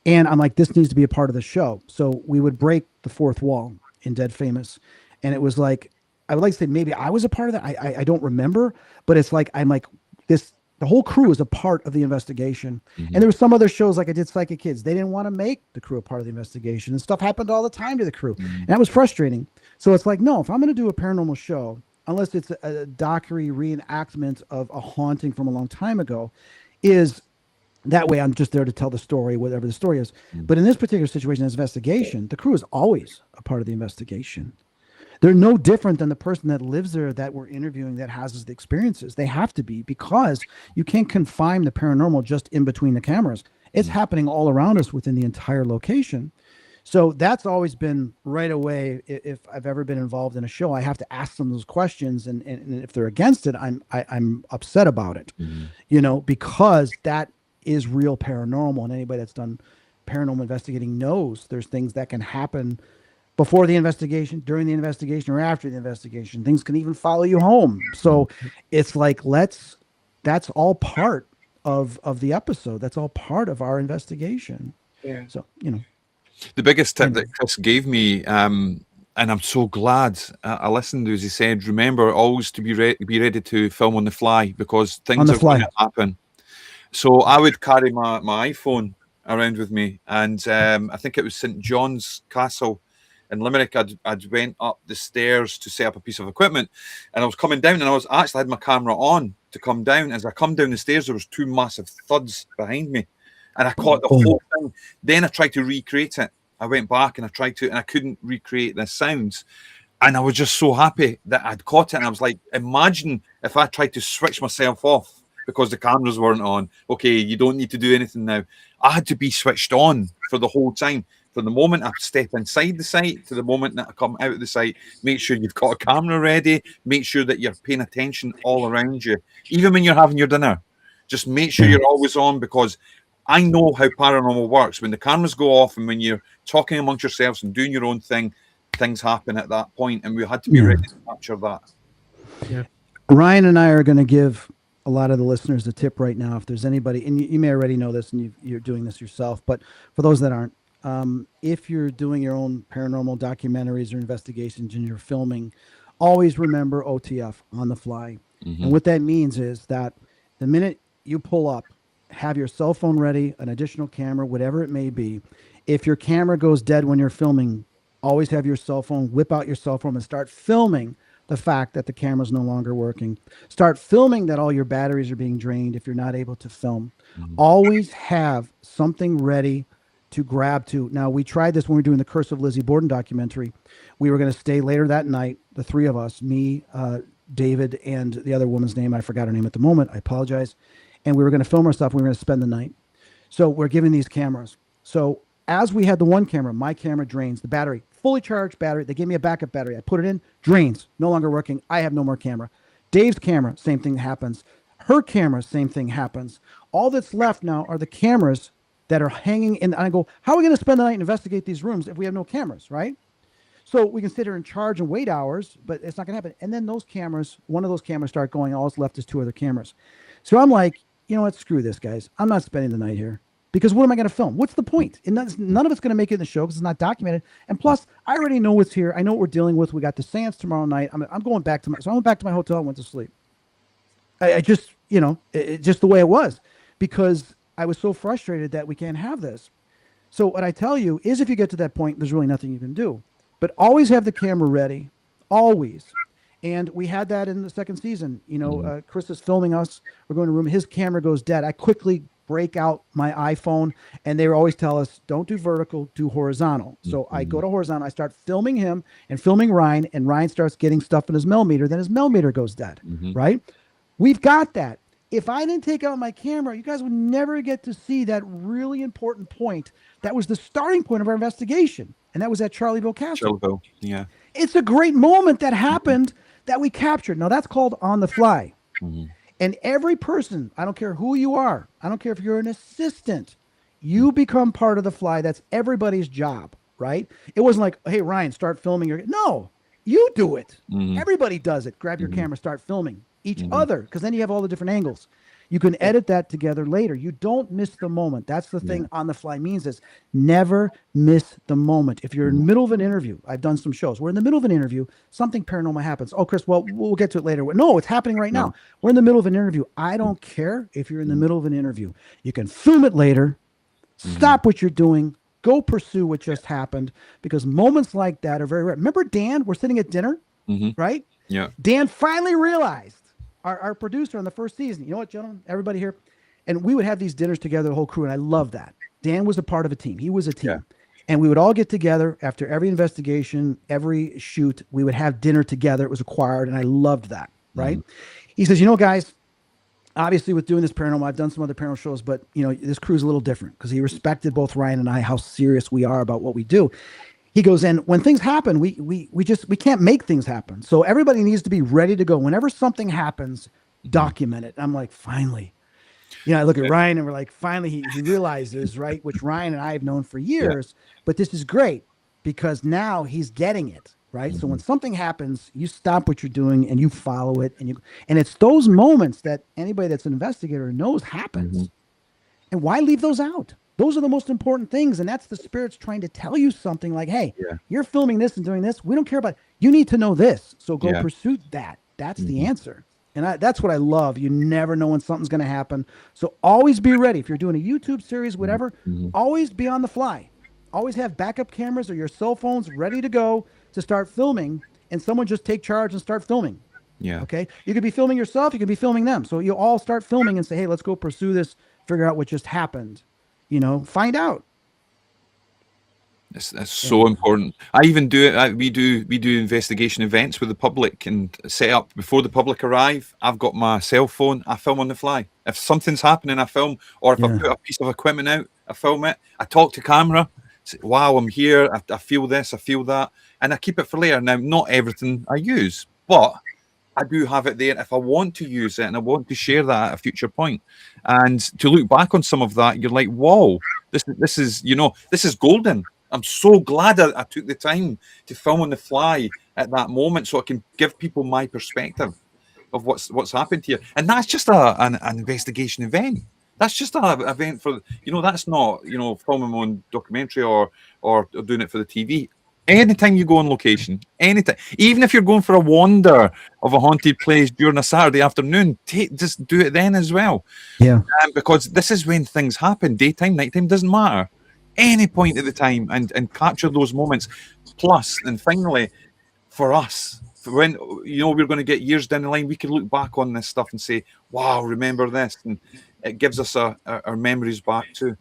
And I'm like, this needs to be a part of the show. So we would break the fourth wall in Dead Famous. And it was like, I would like to say maybe I was a part of that. I don't remember, but it's like, I'm like this, the whole crew is a part of the investigation. And there were some other shows like I did Psychic Kids. They didn't want to make the crew a part of the investigation, and stuff happened all the time to the crew. And that was frustrating. So it's like, no, if I'm going to do a paranormal show, unless it's a documentary reenactment of a haunting from a long time ago, is that way I'm just there to tell the story, whatever the story is. But in this particular situation, this investigation, the crew is always a part of the investigation. They're no different than the person that lives there that we're interviewing that has the experiences. They have to be, because you can't confine the paranormal just in between the cameras. It's happening all around us within the entire location. So that's always been right away. If I've ever been involved in a show, I have to ask them those questions, and if they're against it, I'm upset about it, because that is real paranormal, and anybody that's done paranormal investigating knows there's things that can happen before the investigation, during the investigation, or after the investigation. Things can even follow you home. So it's like, that's all part of the episode. That's all part of our investigation. Yeah. So, The biggest tip that Chris gave me, and I'm so glad I listened to, is he said, remember always to be ready to film on the fly, because things are going to happen. So I would carry my iPhone around with me, and I think it was St. John's Castle in Limerick. I'd went up the stairs to set up a piece of equipment, and I was coming down, and I had my camera on to come down. As I come down the stairs, there was 2 massive thuds behind me, and I caught the whole thing. Then I tried to recreate it. I went back and I tried to, and I couldn't recreate the sounds. And I was just so happy that I'd caught it. And I was like, imagine if I tried to switch myself off because the cameras weren't on. Okay, you don't need to do anything now. I had to be switched on for the whole time. From the moment I step inside the site to the moment that I come out of the site, make sure you've got a camera ready. Make sure that you're paying attention all around you. Even when you're having your dinner, just make sure you're always on, because I know how paranormal works. When the cameras go off and when you're talking amongst yourselves and doing your own thing, things happen at that point, and we had to be ready to capture that. Yeah. Ryan and I are going to give a lot of the listeners a tip right now. If there's anybody, and you may already know this, and you're doing this yourself, but for those that aren't, if you're doing your own paranormal documentaries or investigations and you're filming, always remember OTF, on the fly. And what that means is that the minute you pull up, have your cell phone ready, an additional camera, whatever it may be. If your camera goes dead when you're filming, always have your cell phone, whip out your cell phone and start filming the fact that the camera's no longer working. Start filming that all your batteries are being drained if you're not able to film. Always have something ready to grab to. Now, we tried this when we were doing the Curse of Lizzie Borden documentary. We were going to stay later that night, the 3 of us, me, David, and the other woman's name. I forgot her name at the moment. I apologize. And we were going to film our stuff. We were going to spend the night. So we're giving these cameras. So as we had the one camera, my camera drains, the battery, fully charged battery. They gave me a backup battery. I put it in, drains, no longer working. I have no more camera. Dave's camera, same thing happens. Her camera, same thing happens. All that's left now are the cameras that are hanging in. And I go, how are we going to spend the night and investigate these rooms if we have no cameras, right? So we can sit here and charge and wait hours, but it's not going to happen. And then those cameras, one of those cameras start going, all that's left is 2 other cameras. So I'm like, you know what, screw this, guys. I'm not spending the night here. Because what am I going to film? What's the point? And none of it's going to make it in the show because it's not documented. And plus, I already know what's here. I know what we're dealing with. We got the seance tomorrow night. I'm going back to I went back to my hotel and went to sleep. I just, just the way it was, because I was so frustrated that we can't have this. So what I tell you is, if you get to that point, there's really nothing you can do. But always have the camera ready, always. And we had that in the second season. Chris is filming us. We're going to a room. His camera goes dead. I quickly break out my iPhone, and they always tell us, don't do vertical, do horizontal. So I go to horizontal. I start filming him and filming Ryan, and Ryan starts getting stuff in his millimeter. Then his millimeter goes dead, right? We've got that. If I didn't take out my camera, you guys would never get to see that really important point. That was the starting point of our investigation, and that was at Charlieville Castle. Charlieville, yeah. It's a great moment that happened that we captured. Now, that's called on the fly. And every person, I don't care who you are, I don't care if you're an assistant, you become part of the fly. That's everybody's job, right? It wasn't like, hey, Ryan, start filming. No, you do it. Everybody does it. Grab your camera, start filming each other, because then you have all the different angles. You can edit that together later. You don't miss the moment. That's the thing on the fly means, is never miss the moment. If you're in the middle of an interview, I've done some shows. We're in the middle of an interview. Something paranormal happens. Oh, Chris, well, we'll get to it later. No, it's happening right now. We're in the middle of an interview. I don't care if you're in the middle of an interview. You can film it later. Stop what you're doing. Go pursue what just happened, because moments like that are very rare. Remember Dan? We're sitting at dinner, right? Yeah. Dan finally realized, our producer on the first season, you know what, gentlemen, everybody here, and we would have these dinners together, the whole crew, and I love that. Dan was a part of a team. He was a team. Yeah. And we would all get together after every investigation, every shoot. We would have dinner together. It was required, and I loved that, right? He says, guys, obviously with doing this paranormal, I've done some other paranormal shows, but, this crew's a little different, because he respected both Ryan and I, how serious we are about what we do. He goes, and when things happen, we can't make things happen. So everybody needs to be ready to go. Whenever something happens, document it. I'm like, finally. I look at Ryan and we're like, finally, he realizes, right? Which Ryan and I have known for years, but this is great because now he's getting it, right? So when something happens, you stop what you're doing and you follow it. And it's those moments that anybody that's an investigator knows happens. And why leave those out? Those are the most important things. And that's the spirits trying to tell you something like, hey, you're filming this and doing this. We don't care about it. You need to know this. So go pursue that. That's the answer. And that's what I love. You never know when something's going to happen. So always be ready. If you're doing a YouTube series, whatever, always be on the fly. Always have backup cameras or your cell phones ready to go to start filming, and someone just take charge and start filming. Yeah. Okay. You could be filming yourself. You could be filming them. So you all start filming and say, hey, let's go pursue this, figure out what just happened, find out. That's so important. I even do it. We do investigation events with the public and set up before the public arrive. I've got my cell phone. I film on the fly. If something's happening, I film. Or if I put a piece of equipment out, I film it. I talk to camera. Say, wow, I'm here. I feel this. I feel that, and I keep it for later. Now, not everything I use, but I do have it there if I want to use it and I want to share that at a future point. And to look back on some of that, you're like, whoa, this is this is golden. I'm so glad I took the time to film on the fly at that moment so I can give people my perspective of what's happened here. And that's just an investigation event. That's just an event for, that's not, filming on documentary or doing it for the TV. Anytime you go on location, anytime, even if you're going for a wander of a haunted place during a Saturday afternoon, just do it then as well. Yeah. Because this is when things happen. Daytime, nighttime, doesn't matter. Any point at the time, and capture those moments. Plus, and finally, for us, when we're going to get years down the line, we can look back on this stuff and say, wow, remember this, and it gives us our memories back too.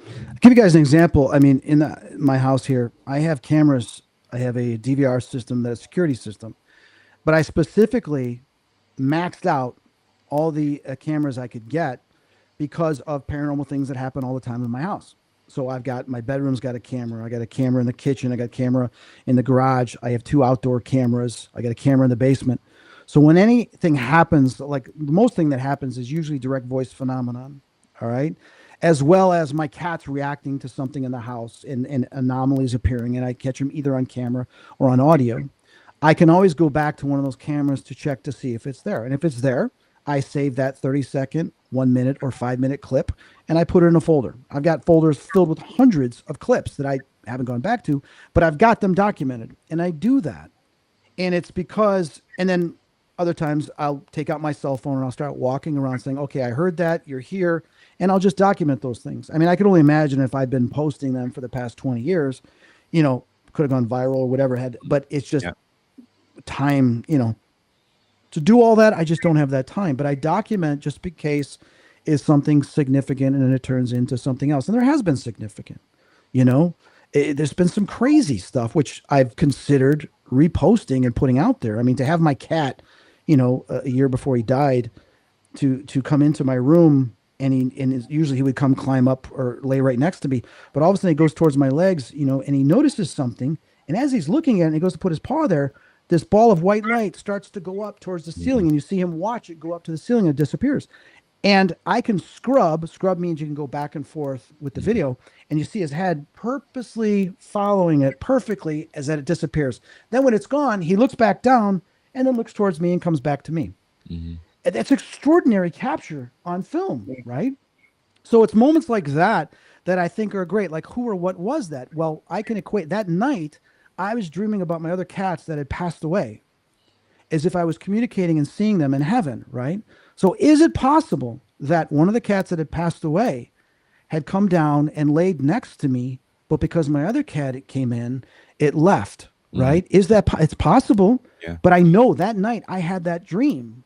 I'll give you guys an example. I mean, in my house here, I have cameras. I have a DVR system, that's a security system, but I specifically maxed out all the cameras I could get because of paranormal things that happen all the time in my house. So I've got, my bedroom's got a camera. I got a camera in the kitchen. I got a camera in the garage. I have 2 outdoor cameras. I got a camera in the basement. So when anything happens, like the most thing that happens is usually direct voice phenomenon. All right. As well as my cats reacting to something in the house and anomalies appearing, and I catch them either on camera or on audio. I can always go back to one of those cameras to check to see if it's there. And if it's there, I save that 30-second, 1 minute, or 5-minute clip, and I put it in a folder. I've got folders filled with hundreds of clips that I haven't gone back to, but I've got them documented. And I do that. And it's because, and then other times I'll take out my cell phone and I'll start walking around saying, okay, I heard that, you're here. And I'll just document those things. I mean, I can only imagine if I'd been posting them for the past 20 years, could have gone viral or whatever but it's just time, to do all that. I just don't have that time, but I document just in case is something significant and it turns into something else. And there has been significant, there's been some crazy stuff, which I've considered reposting and putting out there. I mean, to have my cat, a year before he died to come into my room and usually he would come climb up or lay right next to me, but all of a sudden he goes towards my legs, and he notices something. And as he's looking at it, he goes to put his paw there. This ball of white light starts to go up towards the ceiling, and you see him watch it go up to the ceiling and it disappears. And I can scrub means you can go back and forth with the video, and you see his head purposely following it perfectly as that it disappears. Then when it's gone, he looks back down and then looks towards me and comes back to me. Mm-hmm. And that's extraordinary capture on film, right? So it's moments like that I think are great. Like, who or what was that? Well, I can equate that night. I was dreaming about my other cats that had passed away, as if I was communicating and seeing them in heaven, right? So is it possible that one of the cats that had passed away had come down and laid next to me, but because my other cat came in, it left, right? Is that, it's possible, but I know that night I had that dream.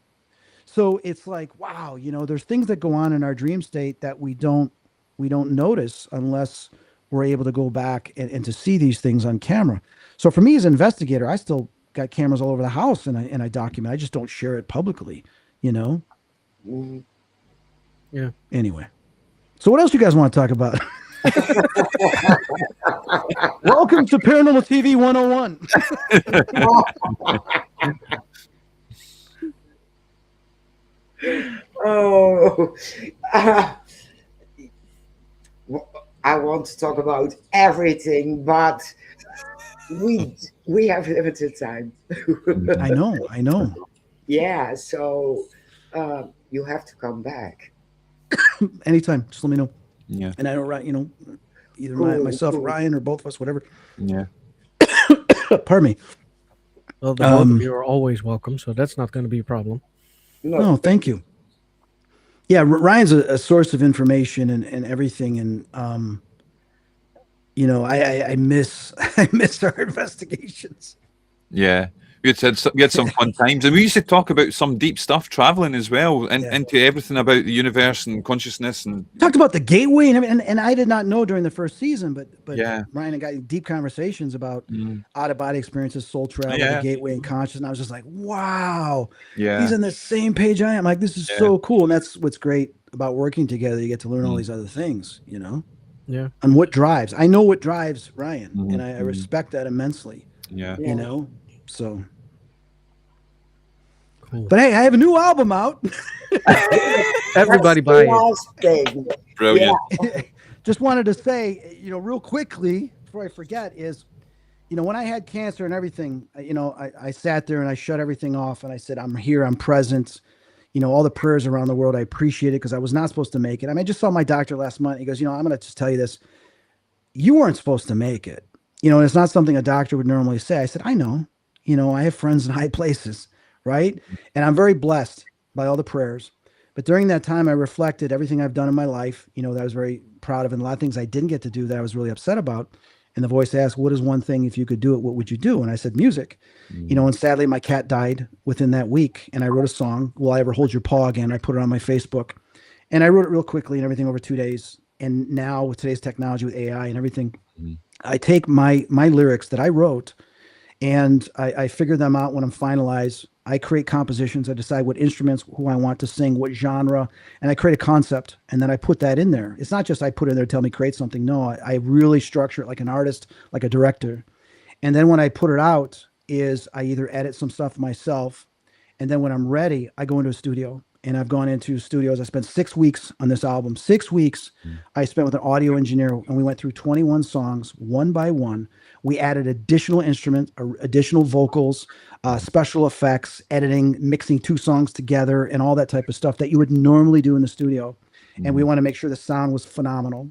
So it's like, wow, there's things that go on in our dream state that we don't notice unless we're able to go back and to see these things on camera. So for me as an investigator, I still got cameras all over the house and I document. I just don't share it publicly, Yeah. Anyway. So what else do you guys want to talk about? Welcome to Paranormal TV 101. I want to talk about everything, but we have limited time. I know. Yeah, so you have to come back. Anytime, just let me know. Yeah. And I don't, either myself or Ryan or both of us, whatever. Yeah. Pardon me. Well, the both of you are always welcome, so that's not going to be a problem. No, thank you. Yeah, Ryan's a source of information and everything, and I miss our investigations. Yeah. we had some fun times, and we used to talk about some deep stuff, traveling as well, and into everything about the universe and consciousness, and talked about the gateway and I did not know during the first season, but yeah, Ryan and I got deep conversations about mm, out of body experiences, soul travel, the yeah, gateway and consciousness. And I was just like, wow, he's yeah, on the same page I am. Like, this is yeah, so cool. And that's what's great about working together. You get to learn all mm, these other things, Yeah. and what drives. I know what drives Ryan, and mm, I mm, respect that immensely, yeah. Yeah. So, Cool. but hey, I have a new album out. Everybody That's buy the it. last thing. Brilliant. Just wanted to say, real quickly before I forget is, when I had cancer and everything, I sat there and I shut everything off and I said, I'm here, I'm present. All the prayers around the world, I appreciate it because I was not supposed to make it. I mean, I just saw my doctor last month. He goes, I'm going to just tell you this. You weren't supposed to make it. And it's not something a doctor would normally say. I said, I know. I have friends in high places, right? And I'm very blessed by all the prayers. But during that time, I reflected everything I've done in my life, that I was very proud of, and a lot of things I didn't get to do that I was really upset about. And the voice asked, what is one thing, if you could do it, what would you do? And I said, music. And sadly, my cat died within that week. And I wrote a song, Will I Ever Hold Your Paw Again? I put it on my Facebook. And I wrote it real quickly and everything over 2 days. And now with today's technology, with AI and everything, I take my lyrics that I wrote and I figure them out when I'm finalized. I create compositions. I decide what instruments, who I want to sing, what genre, and I create a concept. And then I put that in there. It's not just I put it in there, tell me create something. No, I really structure it like an artist, like a director. And then when I put it out is I either edit some stuff myself. And then when I'm ready, I go into a studio. And I've gone into studios. I spent 6 weeks on this album. 6 weeks I spent with an audio engineer, and we went through 21 songs one by one. We added additional instruments, additional vocals, special effects, editing, mixing 2 songs together, and all that type of stuff that you would normally do in the studio. And we want to make sure the sound was phenomenal.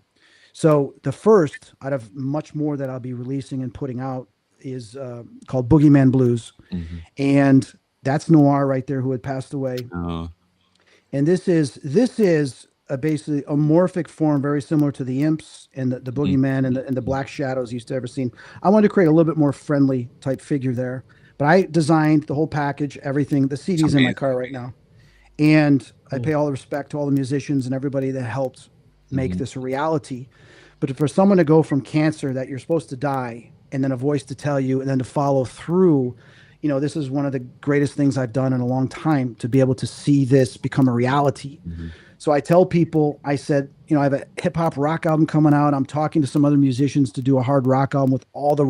So the first out of much more that I'll be releasing and putting out is called Boogeyman Blues. And that's Noir right there, who had passed away. Oh, And this is basically a morphic form, very similar to the imps and the boogeyman and the black shadows you used to ever seen. I wanted to create a little bit more friendly type figure there, but I designed the whole package, everything. The CD's in my car right now, and I pay all the respect to all the musicians and everybody that helped make this a reality. But for someone to go from cancer that you're supposed to die, and then a voice to tell you, and then to follow through. This is one of the greatest things I've done in a long time, to be able to see this become a reality. So I tell people, I said, I have a hip hop rock album coming out. I'm talking to some other musicians to do a hard rock album with all the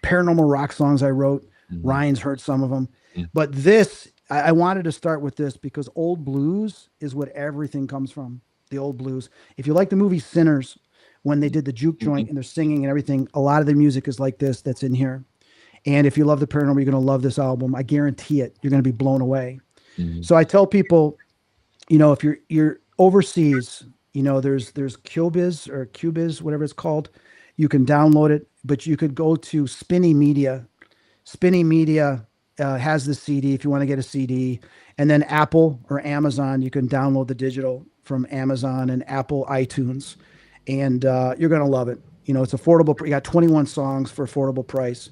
paranormal rock songs I wrote. Ryan's heard some of them. But this, I wanted to start with this because old blues is what everything comes from, the old blues. If you like the movie Sinners, when they did the juke joint and they're singing and everything, a lot of the music is like this that's in here. And if you love the paranormal, you're going to love this album. I guarantee it. You're going to be blown away. So I tell people, if you're overseas, there's QBiz or QBiz, whatever it's called. You can download it, but you could go to Spinny Media. Spinny Media has the CD if you want to get a CD. And then Apple or Amazon, you can download the digital from Amazon and Apple iTunes. And you're going to love it. It's affordable. You got 21 songs for affordable price.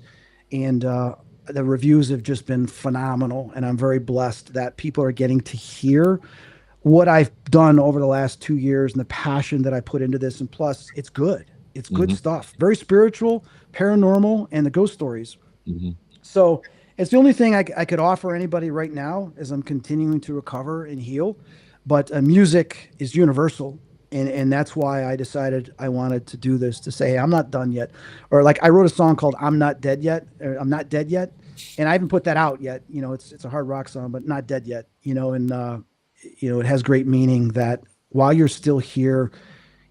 And the reviews have just been phenomenal. And I'm very blessed that people are getting to hear what I've done over the last 2 years and the passion that I put into this. And plus, it's good. It's good stuff. Very spiritual, paranormal, and the ghost stories. So it's the only thing I could offer anybody right now as I'm continuing to recover and heal. But music is universal. And that's why I decided I wanted to do this, to say, hey, I'm not done yet. Or like I wrote a song called I'm Not Dead Yet. Or I'm Not Dead Yet. And I haven't put that out yet. It's a hard rock song, but not dead yet. And it has great meaning that while you're still here,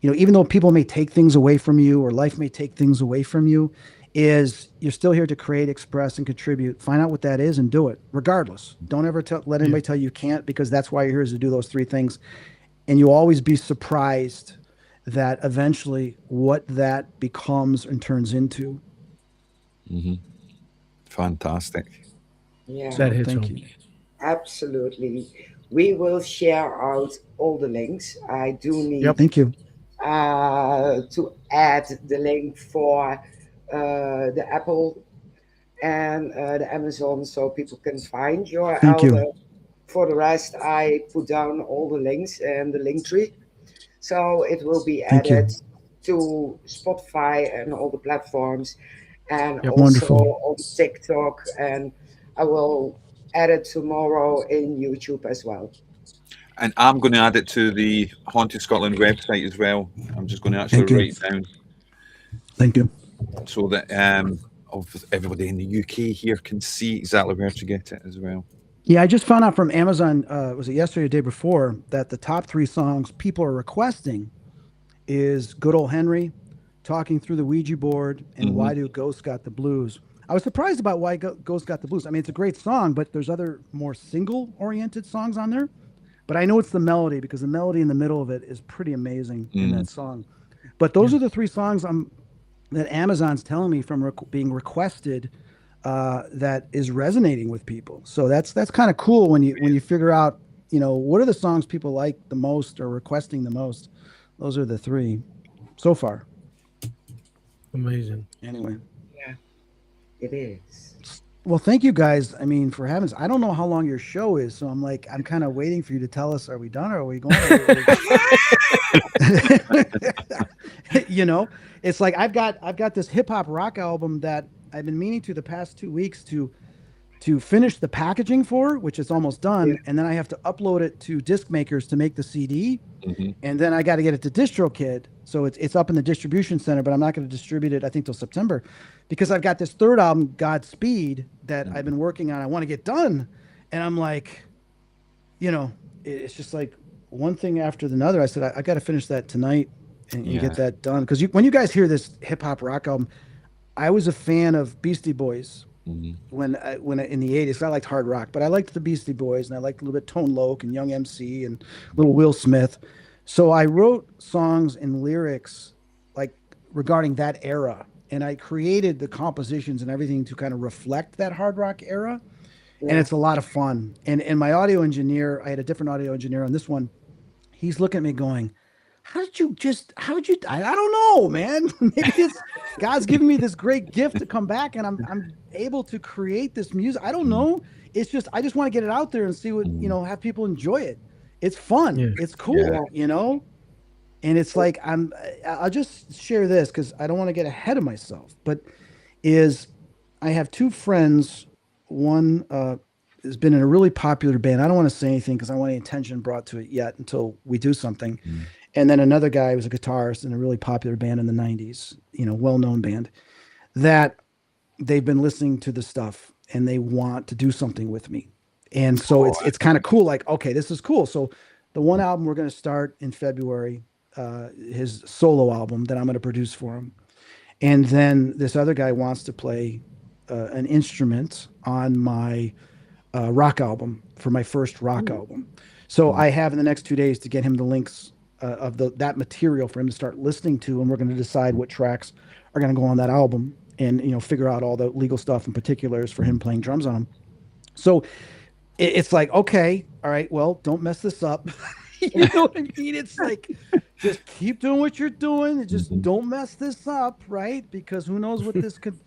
even though people may take things away from you or life may take things away from you, is you're still here to create, express, and contribute. Find out what that is and do it regardless. Don't ever let anybody tell you can't, because that's why you're here, is to do those 3 things. And you'll always be surprised that eventually what that becomes and turns into. fantastic. Yeah, That hits Thank home. you. absolutely. We will share out all the links. I do need Thank you. to add the link for the Apple and the Amazon, so people can find your Thank you. album. For the rest, I put down all the links and the link tree, so it will be Thank you. added to Spotify and all the platforms, and Yep. also Wonderful. on TikTok, and I will add it tomorrow in YouTube as well. And I'm going to add it to the Haunted Scotland website as well. I'm just going to actually Thank you. write it down Thank you. so that of everybody in the UK here can see exactly where to get it as well. Yeah, I just found out from Amazon, was it yesterday or the day before, that the top 3 songs people are requesting is Good Old Henry, Talking Through the Ouija Board, and Why Do Ghosts Got the Blues. I was surprised about Why Ghosts Got the Blues. I mean, it's a great song, but there's other more single-oriented songs on there. But I know it's the melody, because the melody in the middle of it is pretty amazing in that song. But those are the 3 songs that Amazon's telling me from being requested that is resonating with people. So that's kind of cool when you figure out, what are the songs people like the most or requesting the most. Those are the 3 so far. Amazing. Anyway. Yeah, it is. Well, thank you guys. I mean, for heavens, I don't know how long your show is, so I'm kind of waiting for you to tell us, are we done or are we going? It's like I've got this hip hop rock album that I've been meaning to the past 2 weeks to finish the packaging for, which is almost done, Yeah. and then I have to upload it to disc makers to make the CD, Mm-hmm. and then I got to get it to DistroKid, so it's up in the distribution center, but I'm not going to distribute it, I think, till September, because I've got this third album, Godspeed, that I've been working on. I want to get done, and I'm like, it's just like one thing after another. I said I got to finish that tonight and get that done, because when you guys hear this hip hop rock album, I was a fan of Beastie Boys. When in the 80s, I liked hard rock, but I liked the Beastie Boys, and I liked a little bit Tone Loc and Young MC and little Will Smith. So I wrote songs and lyrics like regarding that era, and I created the compositions and everything to kind of reflect that hard rock era. And it's a lot of fun. And my audio engineer, I had a different audio engineer on this one. He's looking at me going, how did you, I don't know, man. Maybe it's God's giving me this great gift to come back and I'm able to create this music. I don't know. It's just, I just want to get it out there and see what, have people enjoy it. It's fun. Yeah. It's cool, And it's like, I'll just share this because I don't want to get ahead of myself, but I have 2 friends. One has been in a really popular band. I don't want to say anything because I don't want any attention brought to it yet until we do something. And then another guy was a guitarist in a really popular band in the 90s, well-known band, that they've been listening to the stuff and they want to do something with me. And so it's kind of cool. Like, okay, this is cool. So the one album we're going to start in February, his solo album that I'm going to produce for him. And then this other guy wants to play an instrument on my rock album for my first rock album. So I have in the next 2 days to get him the links of that material for him to start listening to, and we're going to decide what tracks are going to go on that album, and figure out all the legal stuff and particulars for him playing drums on them. So it's like, okay, all right, well, don't mess this up. You know what I mean? It's like, just keep doing what you're doing, and just don't mess this up, right? Because who knows what this could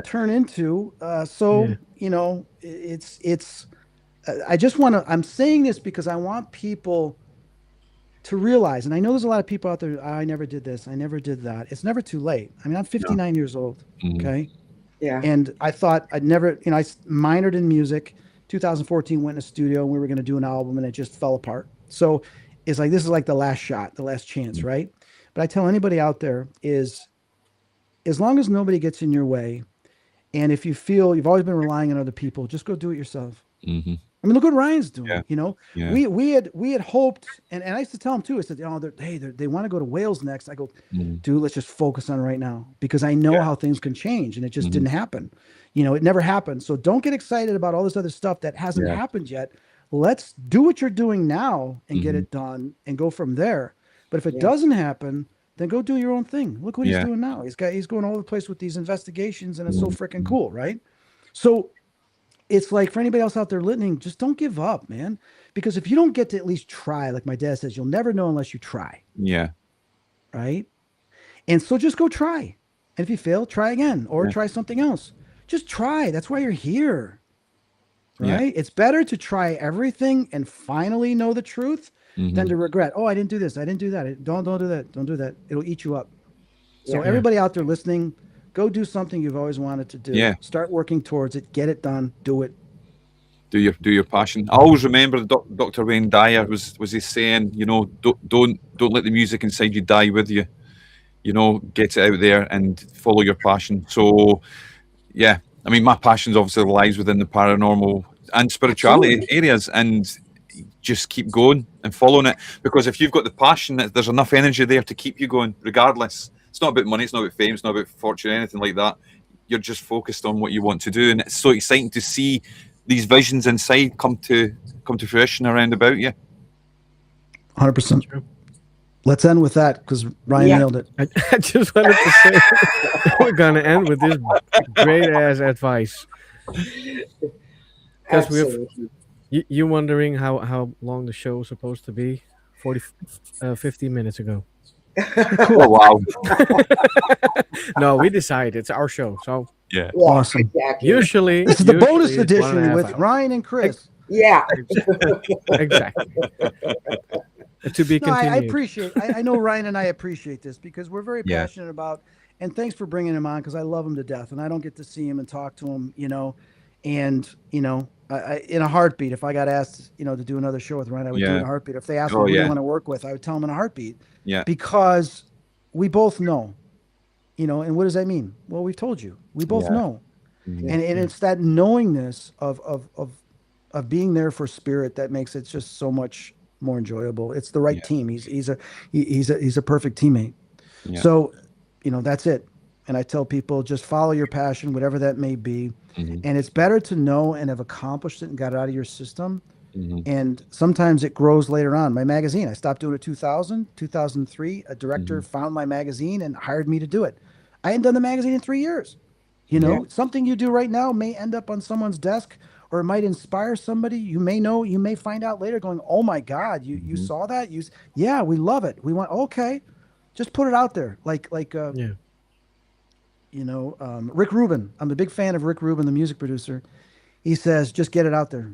turn into. It's I just want to, I'm saying this because I want people to realize, and I know there's a lot of people out there, I never did this, I never did that. It's never too late. I mean, I'm 59 years old, okay? Yeah. And I thought I'd never, I minored in music. 2014 went in a studio and we were going to do an album and it just fell apart. So it's like, this is like the last shot, the last chance, right? But I tell anybody out there is, as long as nobody gets in your way, and if you feel you've always been relying on other people, just go do it yourself. I mean, look what Ryan's doing. We had hoped, and I used to tell him too. I said, they want to go to Wales next. I go, dude, let's just focus on right now, because I know how things can change, and it just didn't happen. It never happened. So don't get excited about all this other stuff that hasn't happened yet. Let's do what you're doing now and get it done and go from there. But if it doesn't happen, then go do your own thing. Look what he's doing now. He's going all over the place with these investigations, and it's so freaking cool, right? So it's like, for anybody else out there listening, just don't give up, man. Because if you don't get to at least try, like my dad says, you'll never know unless you try. Yeah. Right? And so just go try. And if you fail, try again, or try something else. just try. That's why you're here. Yeah. Right? It's better to try everything and finally know the truth than to regret. Oh, I didn't do this. I didn't do that. Don't do that. Don't do that. It'll eat you up. So Yeah. everybody out there listening, go do something you've always wanted to do. Yeah. Start working towards it. Get it done. Do it. Do your passion. I always remember Dr. Wayne Dyer was he saying, don't let the music inside you die with you. Get it out there and follow your passion. So yeah, I mean, my passion obviously lies within the paranormal and spirituality areas, and just keep going and following it, because if you've got the passion, there's enough energy there to keep you going regardless. It's not about money, it's not about fame, it's not about fortune, anything like that. You're just focused on what you want to do, and it's so exciting to see these visions inside come to fruition around about you. 100%. Let's end with that, because Ryan nailed it. I just wanted to say we're gonna end with this great ass advice. Because you wondering how long the show was supposed to be? 15 minutes ago. Oh wow. No, we decided it's our show. So Yeah. Awesome. Exactly. usually This is the bonus it's 1.5 edition with hours. Ryan and Chris. Yeah. Exactly. To be No, I continued. appreciate. I know Ryan and I appreciate this, because we're very Yeah. passionate about. And thanks for bringing him on, because I love him to death, and I don't get to see him and talk to him, And I in a heartbeat, if I got asked, to do another show with Ryan, I would do it in a heartbeat. If they asked me who they want to work with, I would tell them in a heartbeat. Yeah. Because we both know, And what does that mean? Well, we've told you. We both know, and it's that knowingness of being there for spirit that makes it just so much more enjoyable. It's the right team. He's a perfect teammate. Yeah. So, that's it. And I tell people, just follow your passion, whatever that may be. And it's better to know and have accomplished it and got it out of your system. And sometimes it grows later on. My magazine, I stopped doing it 2003. A director found my magazine and hired me to do it. I hadn't done the magazine in 3 years. Something you do right now may end up on someone's desk, or it might inspire somebody. You may find out later going, oh my God, you saw that? Yeah, we love it. We want, okay, just put it out there. Rick Rubin. I'm a big fan of Rick Rubin, the music producer. He says, just get it out there.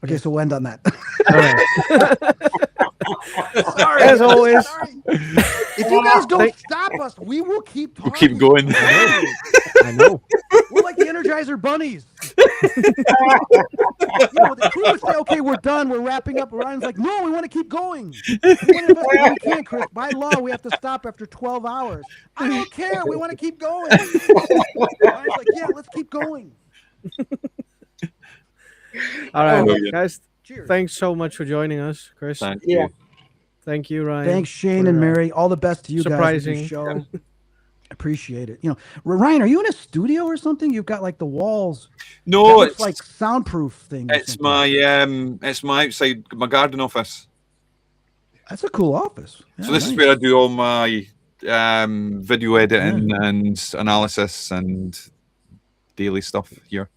Okay, so we'll end on that. All right. Sorry. As always. Sorry. If you guys don't stop us, we will keep talking. We'll keep going. I know. We're like the Energizer bunnies. The crew would say, okay, we're done. We're wrapping up. Ryan's like, no, we want to keep going. We can't, Chris. By law, we have to stop after 12 hours. I don't care. We want to keep going. Ryan's like, yeah, let's keep going. All right, Hallelujah. guys. Cheers. Thanks so much for joining us, Chris. Thank Yeah. you. Thank you, Ryan. Thanks, Shane for, and Mary. All the best to you surprising. guys with your show. Appreciate it. Ryan, are you in a studio or something? You've got like the walls. No, it's like soundproof thing. It's my outside my garden office. That's a cool office. Yeah, So this is where I do all my video editing and analysis and daily stuff here.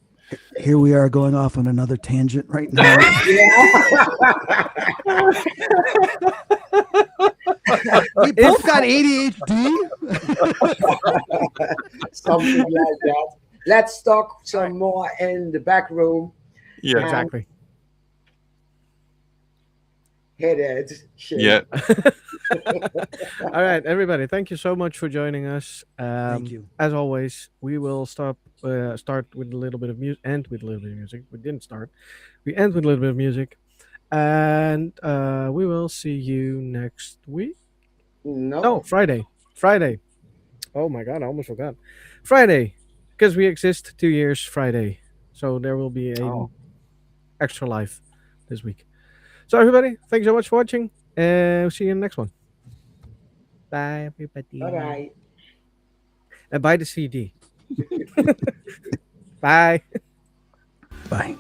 Here we are going off on another tangent right now. We both got ADHD. Something like that. Let's talk some more in the back room. Yeah, Exactly. Headed. yeah. All right, everybody. Thank you so much for joining us. Thank you. As always, we will start with a little bit of music, end with a little bit of music. We didn't start. We end with a little bit of music, and we will see you next week. No, Friday. Friday. Oh my God, I almost forgot. Friday, because we exist 2 years Friday, so there will be a extra live this week. So everybody, thanks so much for watching, and we'll see you in the next one. Bye, everybody. Bye-bye. And buy the CD. Bye. Bye.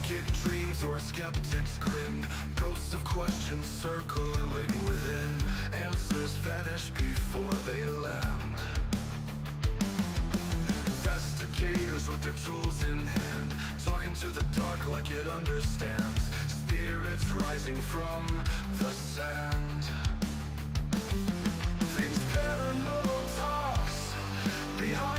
Naked dreams or skeptics grin. Ghosts of questions circling within. Answers vanish before they land. Investigators with their tools in hand, talking to the dark like it understands. Spirits rising from the sand. Things paranormal talks behind